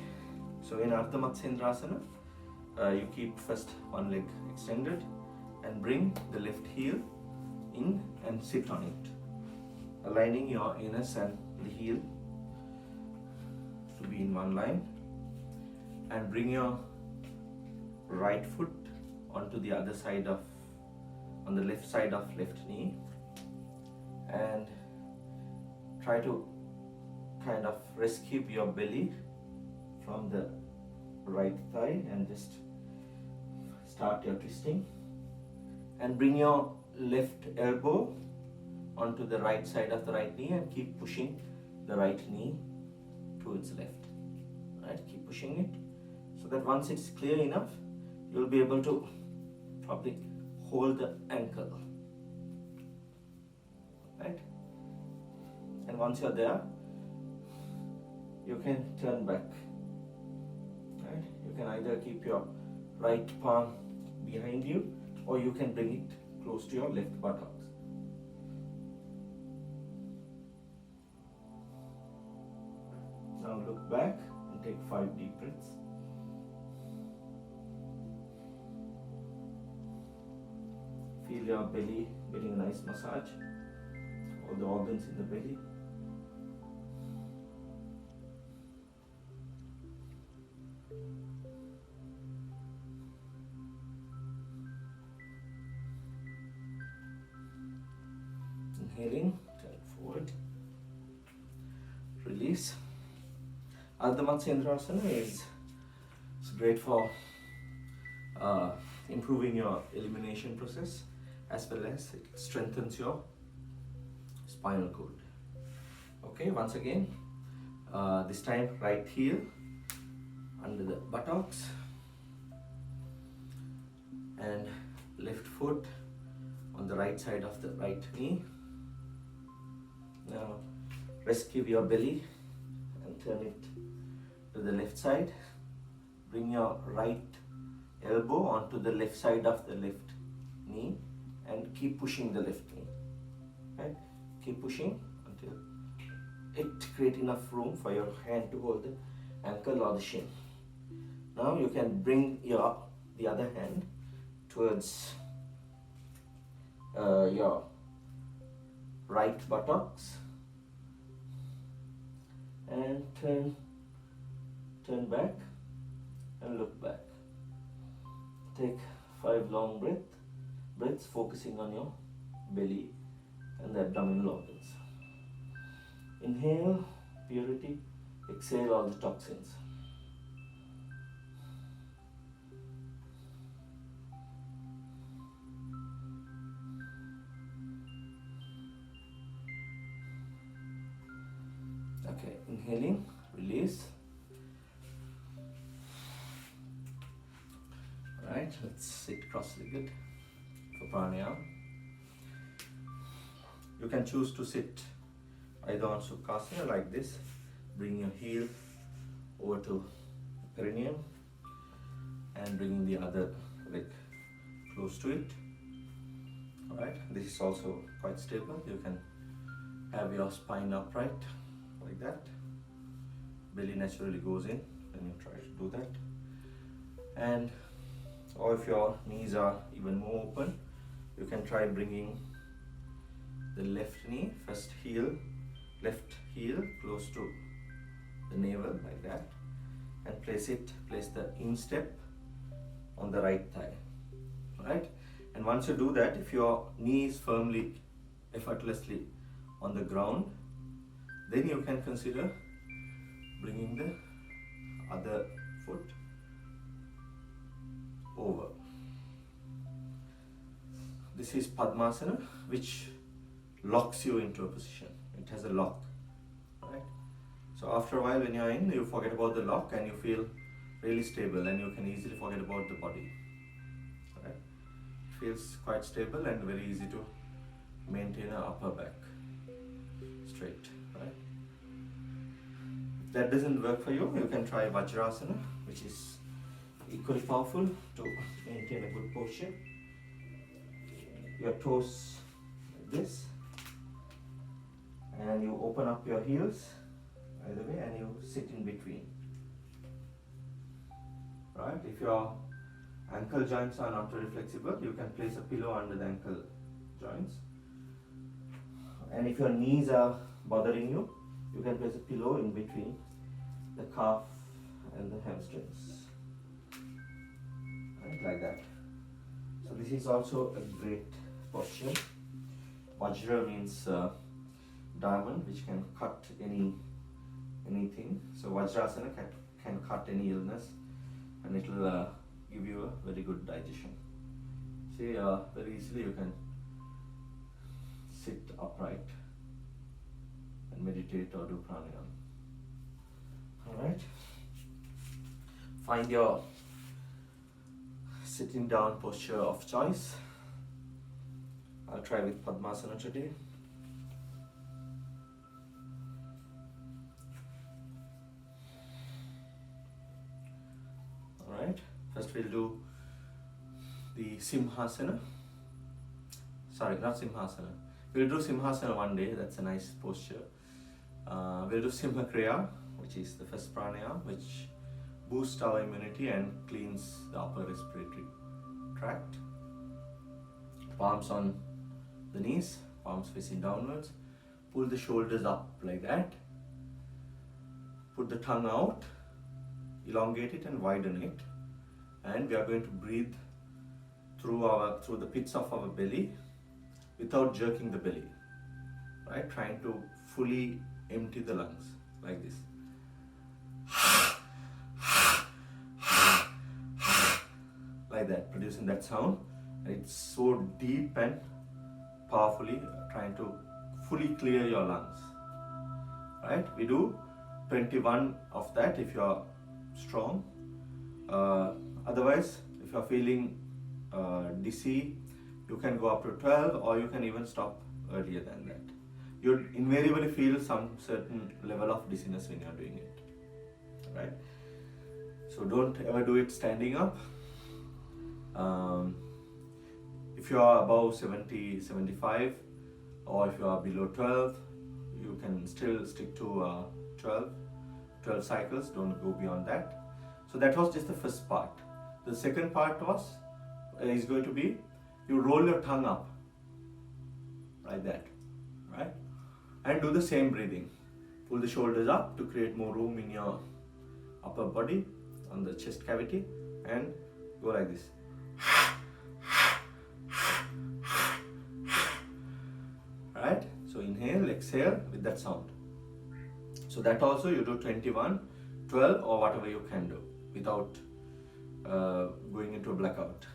So in Ardha Matsyendrasana, you keep first one leg extended and bring the left heel in and sit on it, aligning your anus and the heel to be in one line, and bring your right foot onto the other side of, on the left side of left knee, and try to kind of rescue your belly from the right thigh and just start your twisting. And bring your left elbow onto the right side of the right knee and keep pushing the right knee towards left. Right? Keep pushing it so that once it's clear enough, you'll be able to probably hold the ankle. Right? And once you're there, you can turn back. Right? You can either keep your right palm behind you, or you can bring it close to your left buttocks. Now look back and take 5 deep breaths. Feel your belly getting a nice massage, all the organs in the belly. Inhaling, turn forward, release. Ardha Matsyendrasana is great for improving your elimination process, as well as it strengthens your spinal cord. Okay, once again, this time right heel under the buttocks and left foot on the right side of the right knee. Now rescue your belly and turn it to the left side. Bring your right elbow onto the left side of the left knee and keep pushing the left knee. Right? Keep pushing until it create enough room for your hand to hold the ankle or the shin. Now you can bring the other hand towards your right buttocks and turn back and look back. Take 5 long breaths focusing on your belly and the abdominal organs. Inhale purity, exhale all the toxins. Okay, inhaling, release. Alright, let's sit cross-legged for pranayama. You can choose to sit either on Sukhasana like this, bring your heel over to perineum and bringing the other leg close to it. Alright, this is also quite stable. You can have your spine upright like that. Belly naturally goes in when you try to do that. And or if your knees are even more open, you can try bringing the left knee, left heel close to the navel like that, and place the instep on the right thigh. Right? And once you do that, if your knee is firmly, effortlessly on the ground, then you can consider bringing the other foot over. This is Padmasana, which locks you into a position. It has a lock, right? So after a while when you're in, you forget about the lock and you feel really stable and you can easily forget about the body, right? It feels quite stable and very easy to maintain an upper back straight, right? If that doesn't work for you, you can try Vajrasana, which is equally powerful to maintain a good posture. Your toes like this, and you open up your heels either way and you sit in between. Right? If your ankle joints are not very flexible, you can place a pillow under the ankle joints. And if your knees are bothering you, you can place a pillow in between the calf and the hamstrings. Right? Like that. So this is also a great posture. Vajra means diamond, which can cut anything. So Vajrasana can cut any illness, and it will give you a very good digestion. See, very easily you can sit upright and meditate or do pranayama. Alright. Find your sitting down posture of choice. I'll try with Padmasana today. Alright, first we'll do the Simhasana. Sorry, not Simhasana. We'll do Simhasana one day, that's a nice posture. We'll do Simhakriya, which is the first pranayama, which boosts our immunity and cleans the upper respiratory tract. Palms on the knees, palms facing downwards. Pull the shoulders up like that. Put the tongue out, elongate it and widen it. And we are going to breathe through the pits of our belly without jerking the belly. Right? Trying to fully empty the lungs like this. Like that, producing that sound. And it's so deep and powerfully trying to fully clear your lungs. Right? We do 21 of that if you are strong. Otherwise, if you are feeling dizzy, you can go up to 12, or you can even stop earlier than that. You'd invariably feel some certain level of dizziness when you are doing it. Right? So don't ever do it standing up. If you are above 70, 75, or if you are below 12, you can still stick to 12 cycles, don't go beyond that. So that was just the first part. The second part is going to be, you roll your tongue up like that, right? And do the same breathing. Pull the shoulders up to create more room in your upper body, on the chest cavity, and go like this. Right? So inhale, exhale with that sound. So that also you do 21, 12 or whatever you can do without going into a blackout.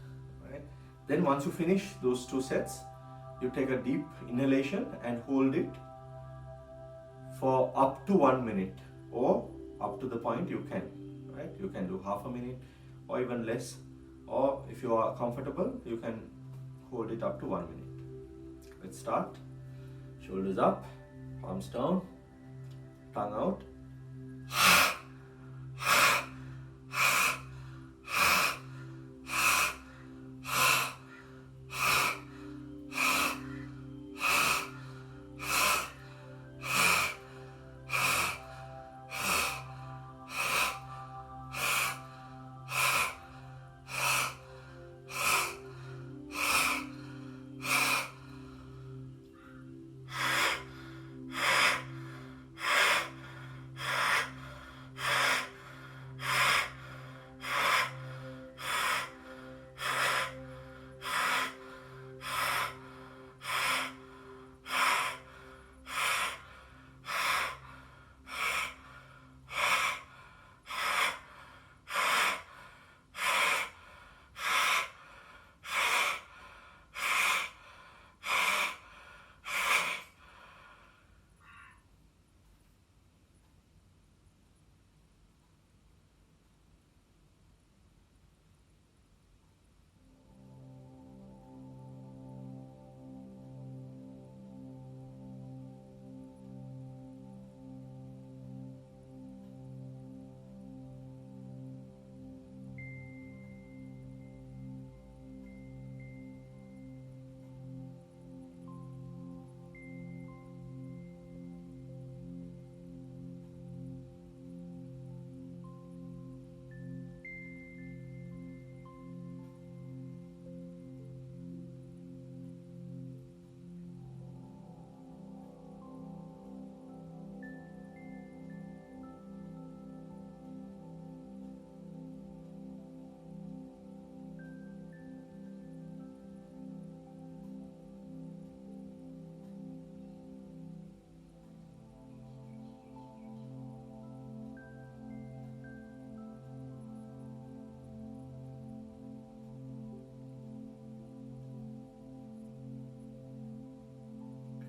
Right? Then once you finish those 2 sets, you take a deep inhalation and hold it for up to 1 minute, or up to the point you can. Right? You can do half a minute or even less, or if you are comfortable, you can hold it up to 1 minute. Let's start. Shoulders up, palms down, tongue out.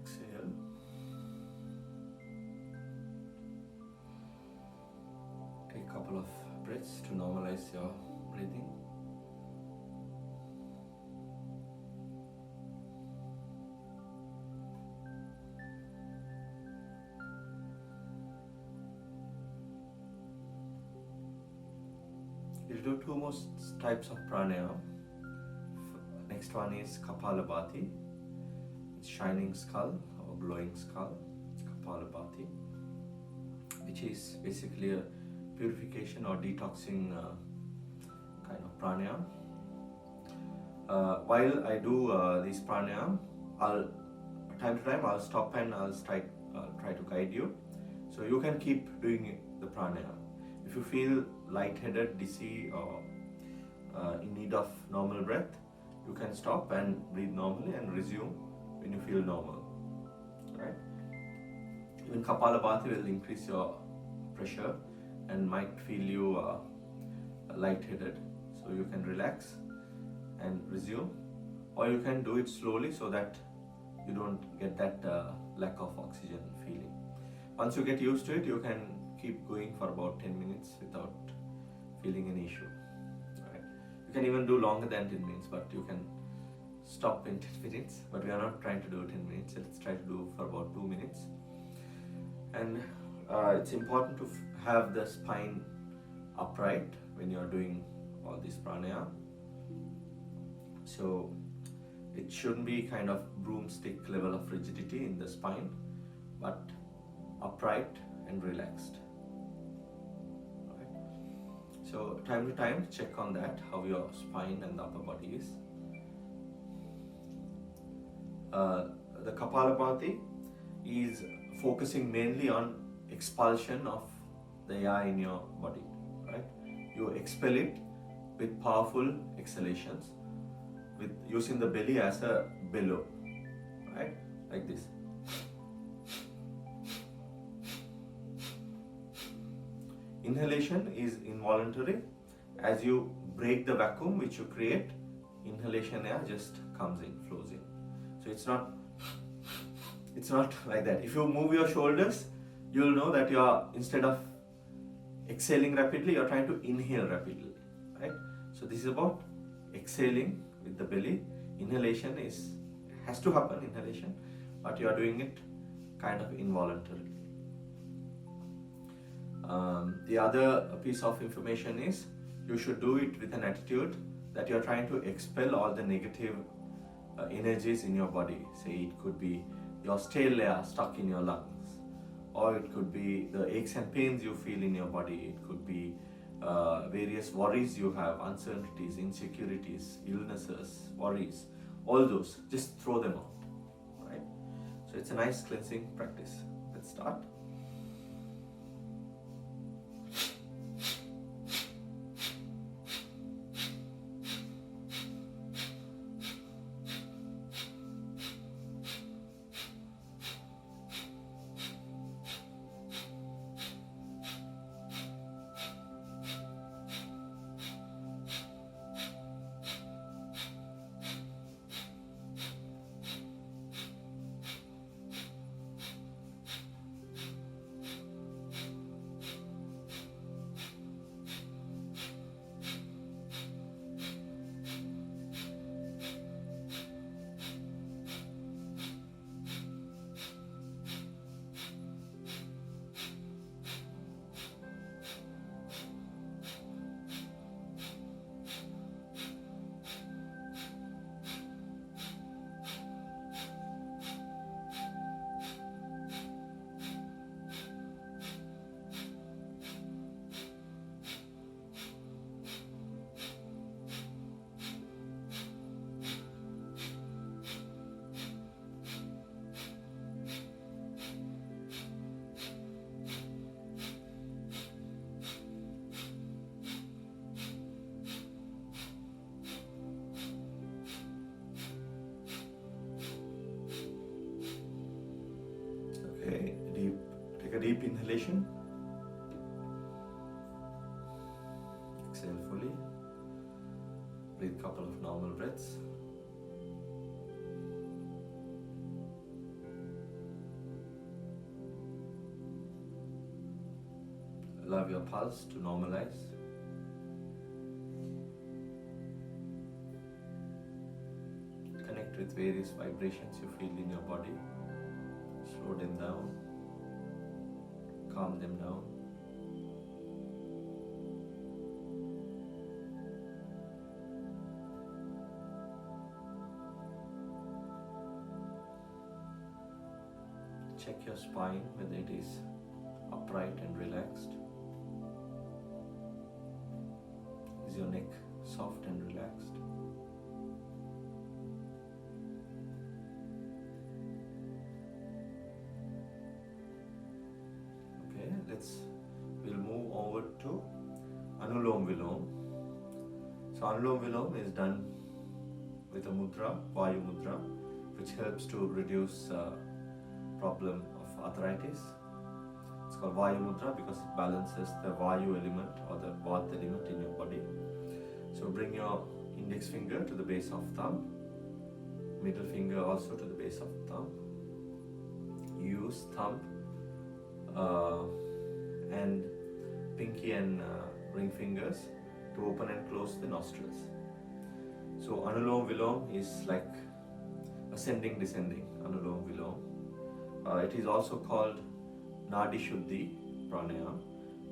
Exhale. Take a couple of breaths to normalize your breathing. We'll do 2 more types of pranayama. Next one is Kapalabhati, shining skull or glowing skull, Kapalabhati, which is basically a purification or detoxing kind of pranayama. While I do these pranayama, time to time I'll stop and I'll try to guide you, so you can keep doing the pranayama. If you feel lightheaded, dizzy, or in need of normal breath, you can stop and breathe normally and resume when you feel normal. Right? Even Kapalabhati will increase your pressure and might feel you lightheaded, so you can relax and resume, or you can do it slowly so that you don't get that lack of oxygen feeling. Once you get used to it, you can keep going for about 10 minutes without feeling any issue. Right? You can even do longer than 10 minutes, but you can stop in 10 minutes. But we are not trying to do 10 minutes, let's try to do for about 2 minutes. And it's important to have the spine upright when you are doing all this pranayama. So it shouldn't be kind of broomstick level of rigidity in the spine, but upright and relaxed. Right? So time to time check on that, how your spine and the upper body is. The Kapalabhati is focusing mainly on expulsion of the air in your body, right? You expel it with powerful exhalations, with using the belly as a bellow, right? Like this. Inhalation is involuntary. As you break the vacuum which you create, inhalation air just comes in, flows in. So it's not like that. If you move your shoulders, you'll know that you are, instead of exhaling rapidly, you're trying to inhale rapidly, right? So this is about exhaling with the belly. Inhalation has to happen, inhalation, but you are doing it kind of involuntarily. The other piece of information is you should do it with an attitude that you're trying to expel all the negative energies in your body. Say it could be your stale air stuck in your lungs, or it could be the aches and pains you feel in your body. It could be various worries you have, uncertainties, insecurities, illnesses, worries, all those. Just throw them out, right? So it's a nice cleansing practice. Let's start. Okay, take a deep inhalation. Exhale fully. Breathe a couple of normal breaths. Allow your pulse to normalize. Connect with various vibrations you feel in your body. Slow them down, calm them down. Check your spine, whether it is upright and relaxed. Is your neck soft and relaxed? We'll move over to Anulom Vilom. So Anulom Vilom is done with a mudra, Vayu mudra, which helps to reduce problem of arthritis. It's called Vayu mudra because it balances the Vayu element or the Vata element in your body. So bring your index finger to the base of thumb, middle finger also to the base of thumb. Use thumb and pinky and ring fingers to open and close the nostrils. So Anulom Vilom is like ascending, descending, Anulom Vilom. It is also called Nadi Shuddhi Pranayam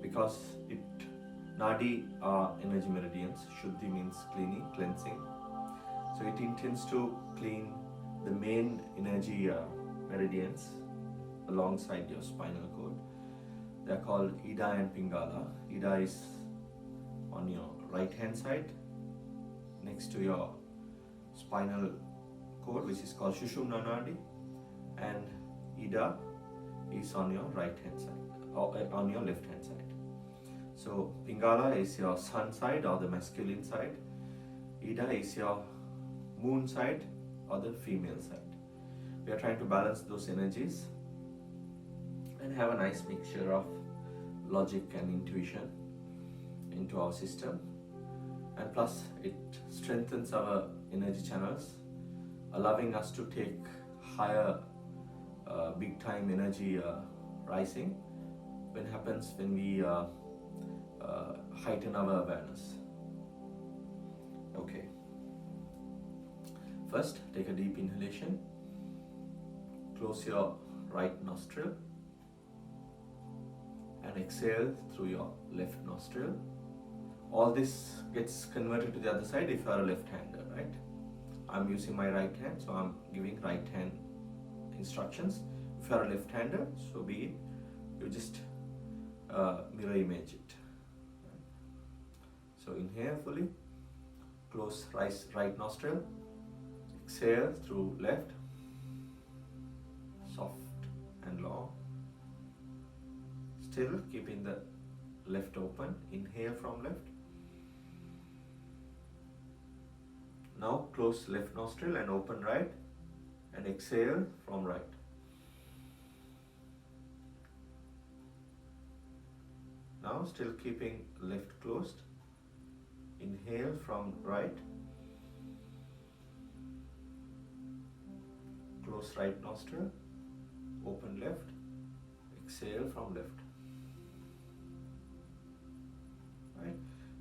because Nadi are energy meridians, Shuddhi means cleaning, cleansing. So it intends to clean the main energy meridians alongside your spinal cord. They're called Ida and Pingala. Ida is on your right hand side next to your spinal cord, which is called Shushumna Nadi, and Ida is on your right hand side or on your left hand side. So Pingala is your sun side or the masculine side. Ida is your moon side or the female side. We are trying to balance those energies and have a nice mixture of logic and intuition into our system, and plus it strengthens our energy channels, allowing us to take higher big time energy rising when happens when we heighten our awareness. Okay, first take a deep inhalation, close your right nostril and exhale through your left nostril. All this gets converted to the other side if you are a left-hander, right? I'm using my right hand, so I'm giving right hand instructions. If you are a left-hander, so be it. You just mirror image it. So inhale fully, close right nostril, exhale through left, soft and long. Still keeping the left open, inhale from left. Now close left nostril and open right and exhale from right. Now still keeping left closed, inhale from right, close right nostril, open left, exhale from left. Right?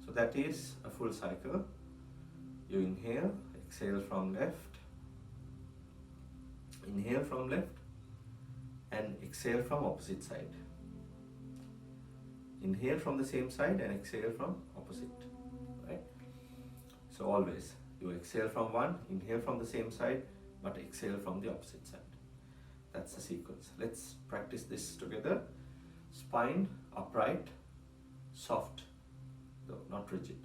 So that is a full cycle. You inhale, exhale from left, inhale from left, and exhale from opposite side. Inhale from the same side and exhale from opposite. Right? So always you exhale from one, inhale from the same side, but exhale from the opposite side. That's the sequence. Let's practice this together. Spine upright, soft, though not rigid.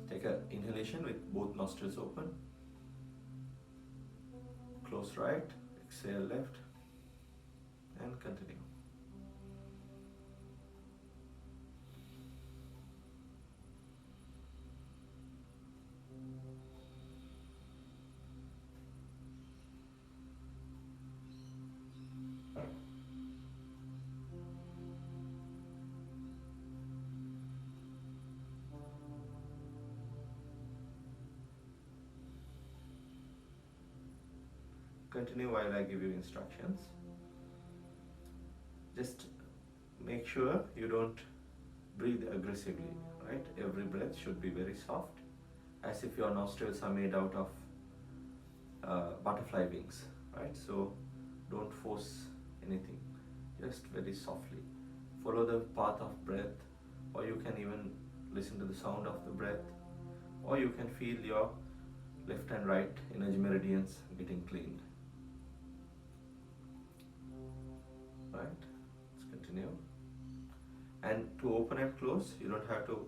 Take an inhalation with both nostrils open. Close right, exhale left, and continue. Continue while I give you instructions. Just make sure you don't breathe aggressively, right? Every breath should be very soft, as if your nostrils are made out of butterfly wings, right? So don't force anything, just very softly. Follow the path of breath, or you can even listen to the sound of the breath, or you can feel your left and right energy meridians getting cleaned. Right? Let's continue. And to open and close, you don't have to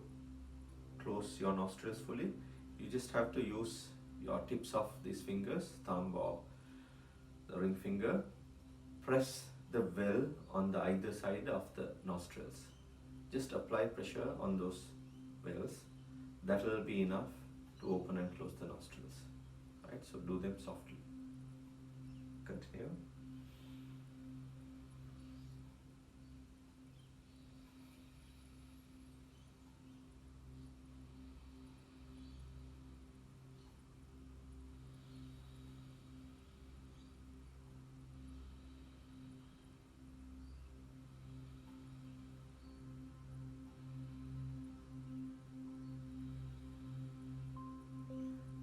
close your nostrils fully. You just have to use your tips of these fingers, thumb or the ring finger. Press the well on the either side of the nostrils. Just apply pressure on those wells. That will be enough to open and close the nostrils. Right? So do them softly. Continue.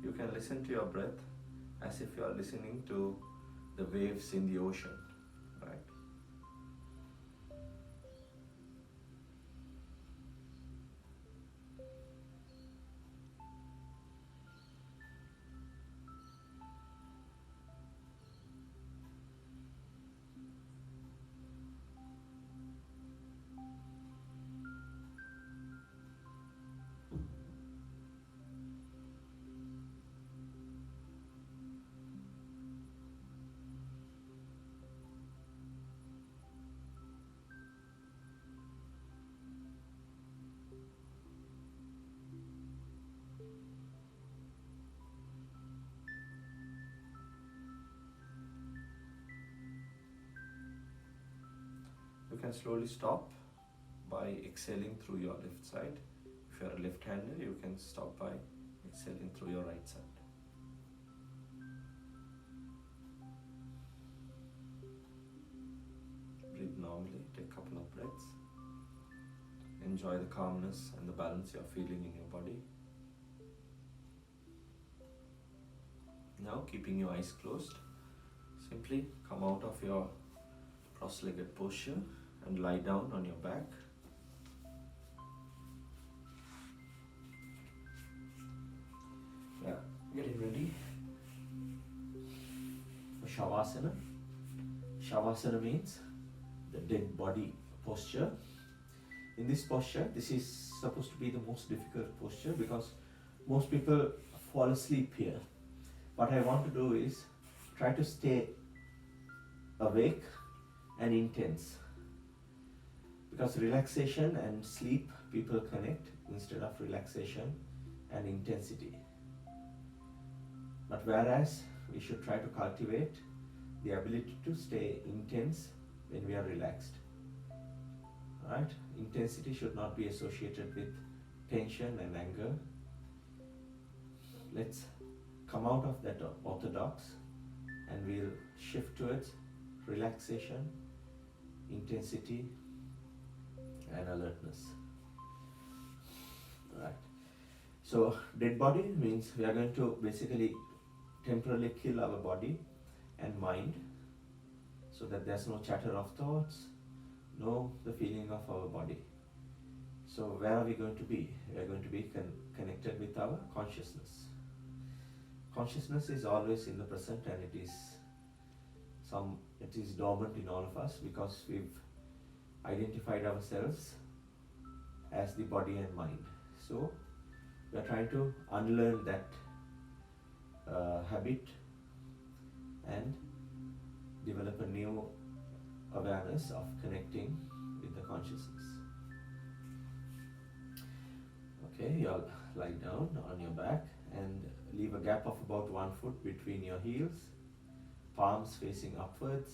You can listen to your breath as if you are listening to the waves in the ocean, right? can slowly stop by exhaling through your left side. If you are a left-hander, you can stop by exhaling through your right side. Breathe normally, take a couple of breaths. Enjoy the calmness and the balance you are feeling in your body. Now, keeping your eyes closed, simply come out of your cross-legged posture and lie down on your back. Yeah, getting ready for Shavasana. Shavasana means the dead body posture. In this posture, this is supposed to be the most difficult posture because most people fall asleep here. What I want to do is try to stay awake and intense, because relaxation and sleep people connect instead of relaxation and intensity. But whereas we should try to cultivate the ability to stay intense when we are relaxed. Right? Intensity should not be associated with tension and anger. Let's come out of that orthodox and we'll shift towards relaxation, intensity, and alertness. Right. So dead body means we are going to basically temporarily kill our body and mind so that there's no chatter of thoughts, no the feeling of our body. So where are we going to be? We are going to be connected with our consciousness. Consciousness is always in the present, and it is dormant in all of us because we've identified ourselves as the body and mind. So we are trying to unlearn that habit and develop a new awareness of connecting with the consciousness. Okay, you'll lie down on your back and leave a gap of about 1 foot between your heels, palms facing upwards.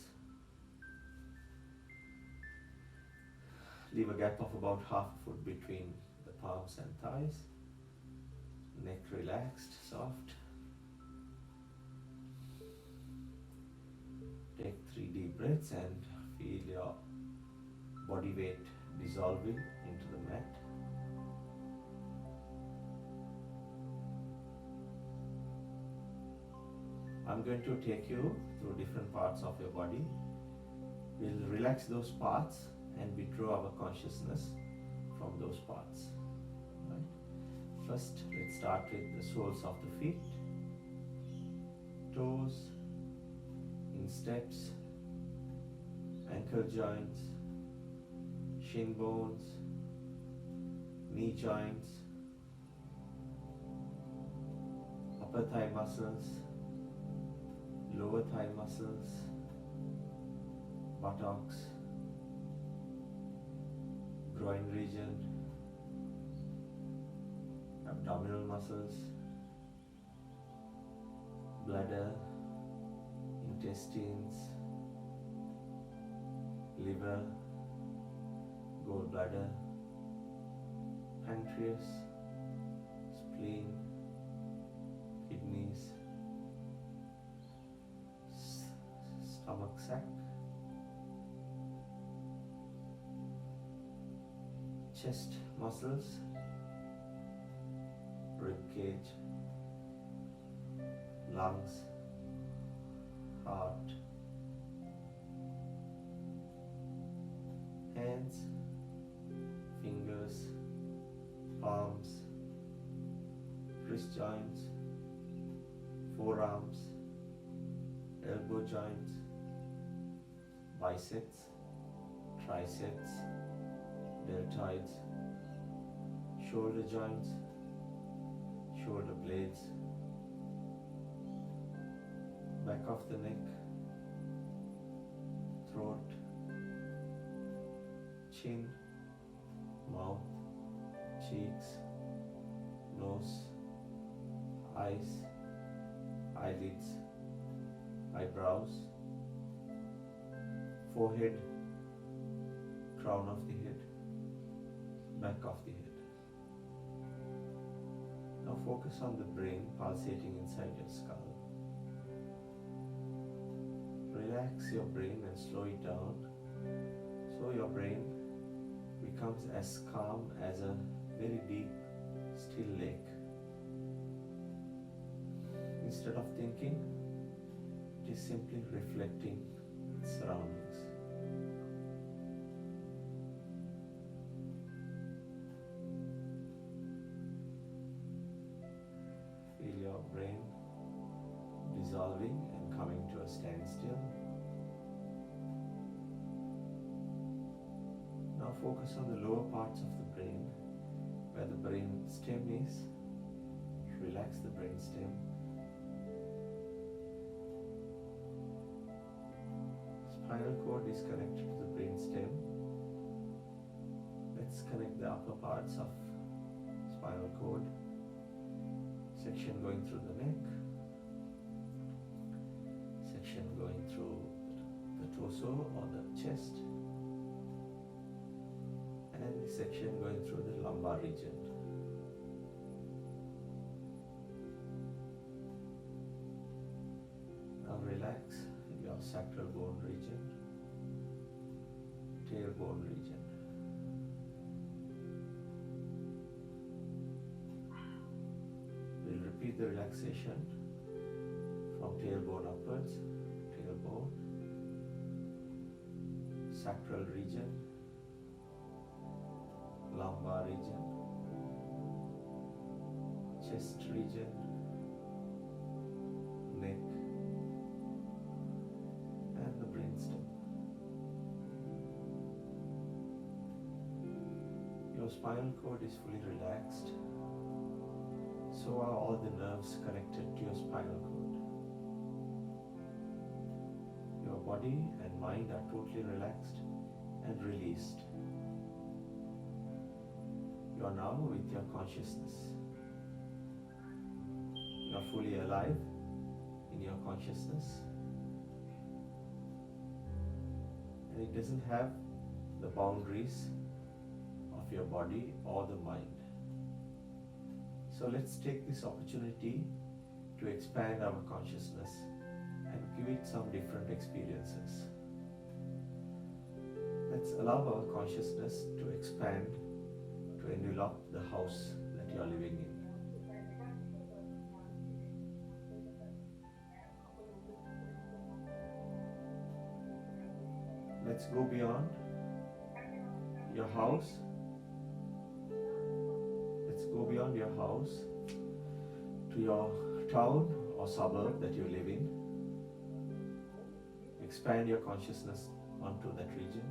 Leave a gap of about half a foot between the palms and thighs. Neck relaxed, soft. Take 3 deep breaths and feel your body weight dissolving into the mat. I'm going to take you through different parts of your body. We'll relax those parts and withdraw our consciousness from those parts. Right? First, let's start with the soles of the feet, toes, insteps, ankle joints, shin bones, knee joints, upper thigh muscles, lower thigh muscles, buttocks, groin region, abdominal muscles, bladder, intestines, liver, gallbladder, pancreas, spleen, kidneys, stomach sac, chest muscles, rib cage, lungs, heart, hands, fingers, palms, wrist joints, forearms, elbow joints, biceps, triceps, deltoids, shoulder joints, shoulder blades, back of the neck, throat, chin, mouth, cheeks, nose, eyes, eyelids, eyebrows, forehead, crown of the head, back of the head. Now focus on the brain pulsating inside your skull. Relax your brain and slow it down so your brain becomes as calm as a very deep, still lake. Instead of thinking, it is simply reflecting its surroundings. Feel your brain dissolving and coming to a standstill. Now focus on the lower parts of the brain, where the brain stem is. Relax the brain stem. Spinal cord is connected to the brain stem. Let's connect the upper parts of spinal cord. Section going through the neck, section going through the torso or the chest, and the section going through the lumbar region. Now relax your sacral bone region, tailbone region. We'll repeat the relaxation from tailbone upwards, tailbone, sacral region, lumbar region, chest region, neck, and the brainstem. Your spinal cord is fully relaxed. So are all the nerves connected to your spinal cord. Your body and mind are totally relaxed and released. You are now with your consciousness. You are fully alive in your consciousness. And it doesn't have the boundaries of your body or the mind. So let's take this opportunity to expand our consciousness and give it some different experiences. Let's allow our consciousness to expand, to envelop the house that you are living in. Let's go beyond your house. Let's go beyond your house to your town or suburb that you live in. Expand your consciousness onto that region.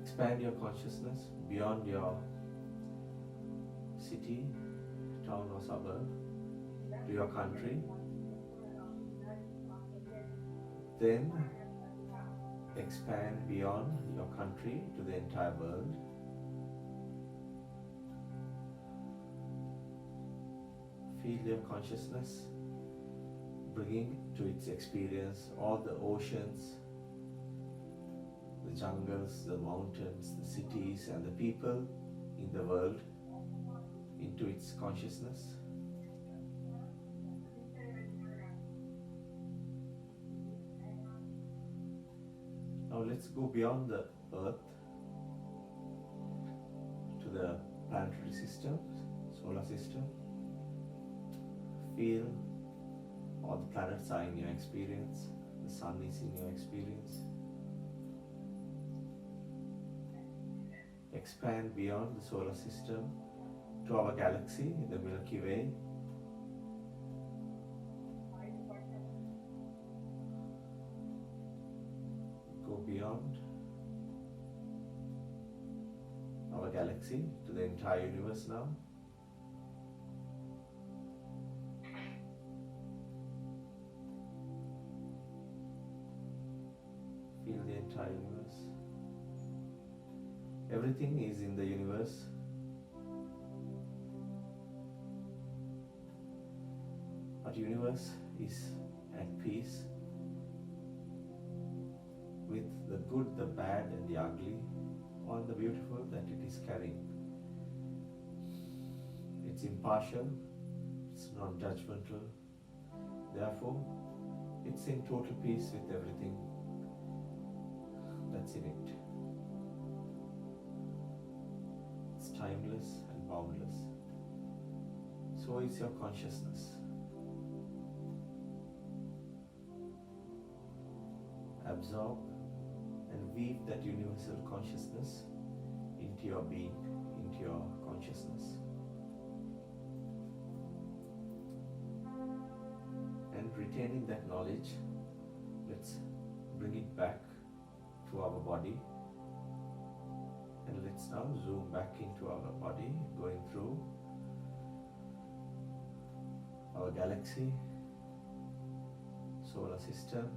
Expand your consciousness beyond your city, town or suburb to your country. Then expand beyond your country to the entire world. Feel your consciousness bringing to its experience all the oceans, the jungles, the mountains, the cities, and the people in the world into its consciousness. Now let's go beyond the Earth to the planetary system, solar system. Feel all the planets are in your experience, the sun is in your experience. Expand beyond the solar system to our galaxy, the Milky Way. Go beyond our galaxy to the entire universe now. Feel the entire universe. Everything is in the universe. But universe is at peace. the good, the bad, and the ugly, all the beautiful that it is carrying. It's impartial, it's non-judgmental, therefore it's in total peace with everything that's in it. It's timeless and boundless. So is your consciousness. Absorb and weave that universal consciousness into your being, into your consciousness. And retaining that knowledge, let's bring it back to our body. And let's now zoom back into our body, going through our galaxy, solar system,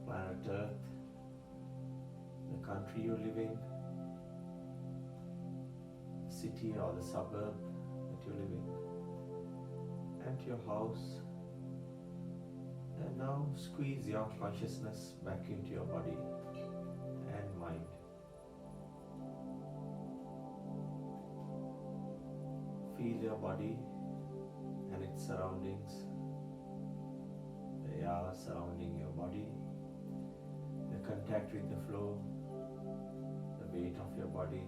planet Earth, the country you live in, the city or the suburb that you live in, and your house. And now squeeze your consciousness back into your body and mind. Feel your body and its surroundings, the air surrounding your body, the contact with the floor, the weight of your body.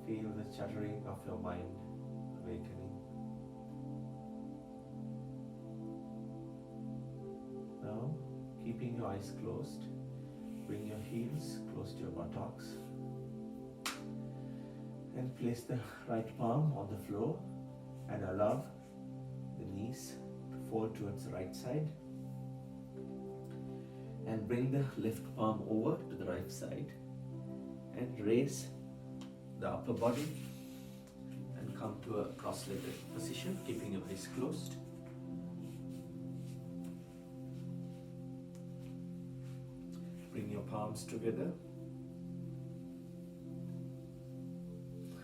Feel the chattering of your mind awakening. Now, keeping your eyes closed, bring your heels close to your buttocks and place the right palm on the floor and allow the knees to fall towards the right side, and bring the left palm over to the right side and raise the upper body and come to a cross-legged position, keeping your eyes closed. Bring your palms together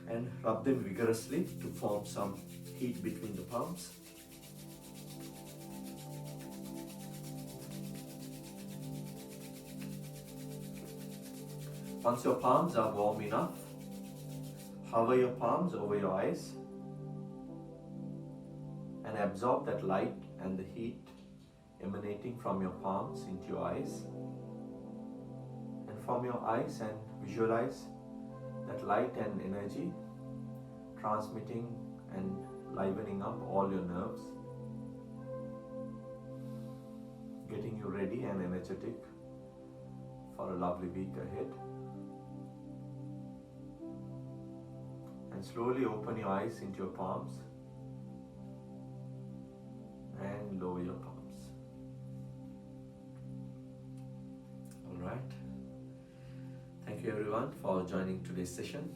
and rub them vigorously to form some heat between the palms. Once your palms are warm enough, hover your palms over your eyes and absorb that light and the heat emanating from your palms into your eyes. And from your eyes, and visualize that light and energy transmitting and livening up all your nerves, getting you ready and energetic for a lovely week ahead. And slowly open your eyes into your palms and lower your palms. All right. Thank you everyone for joining today's session.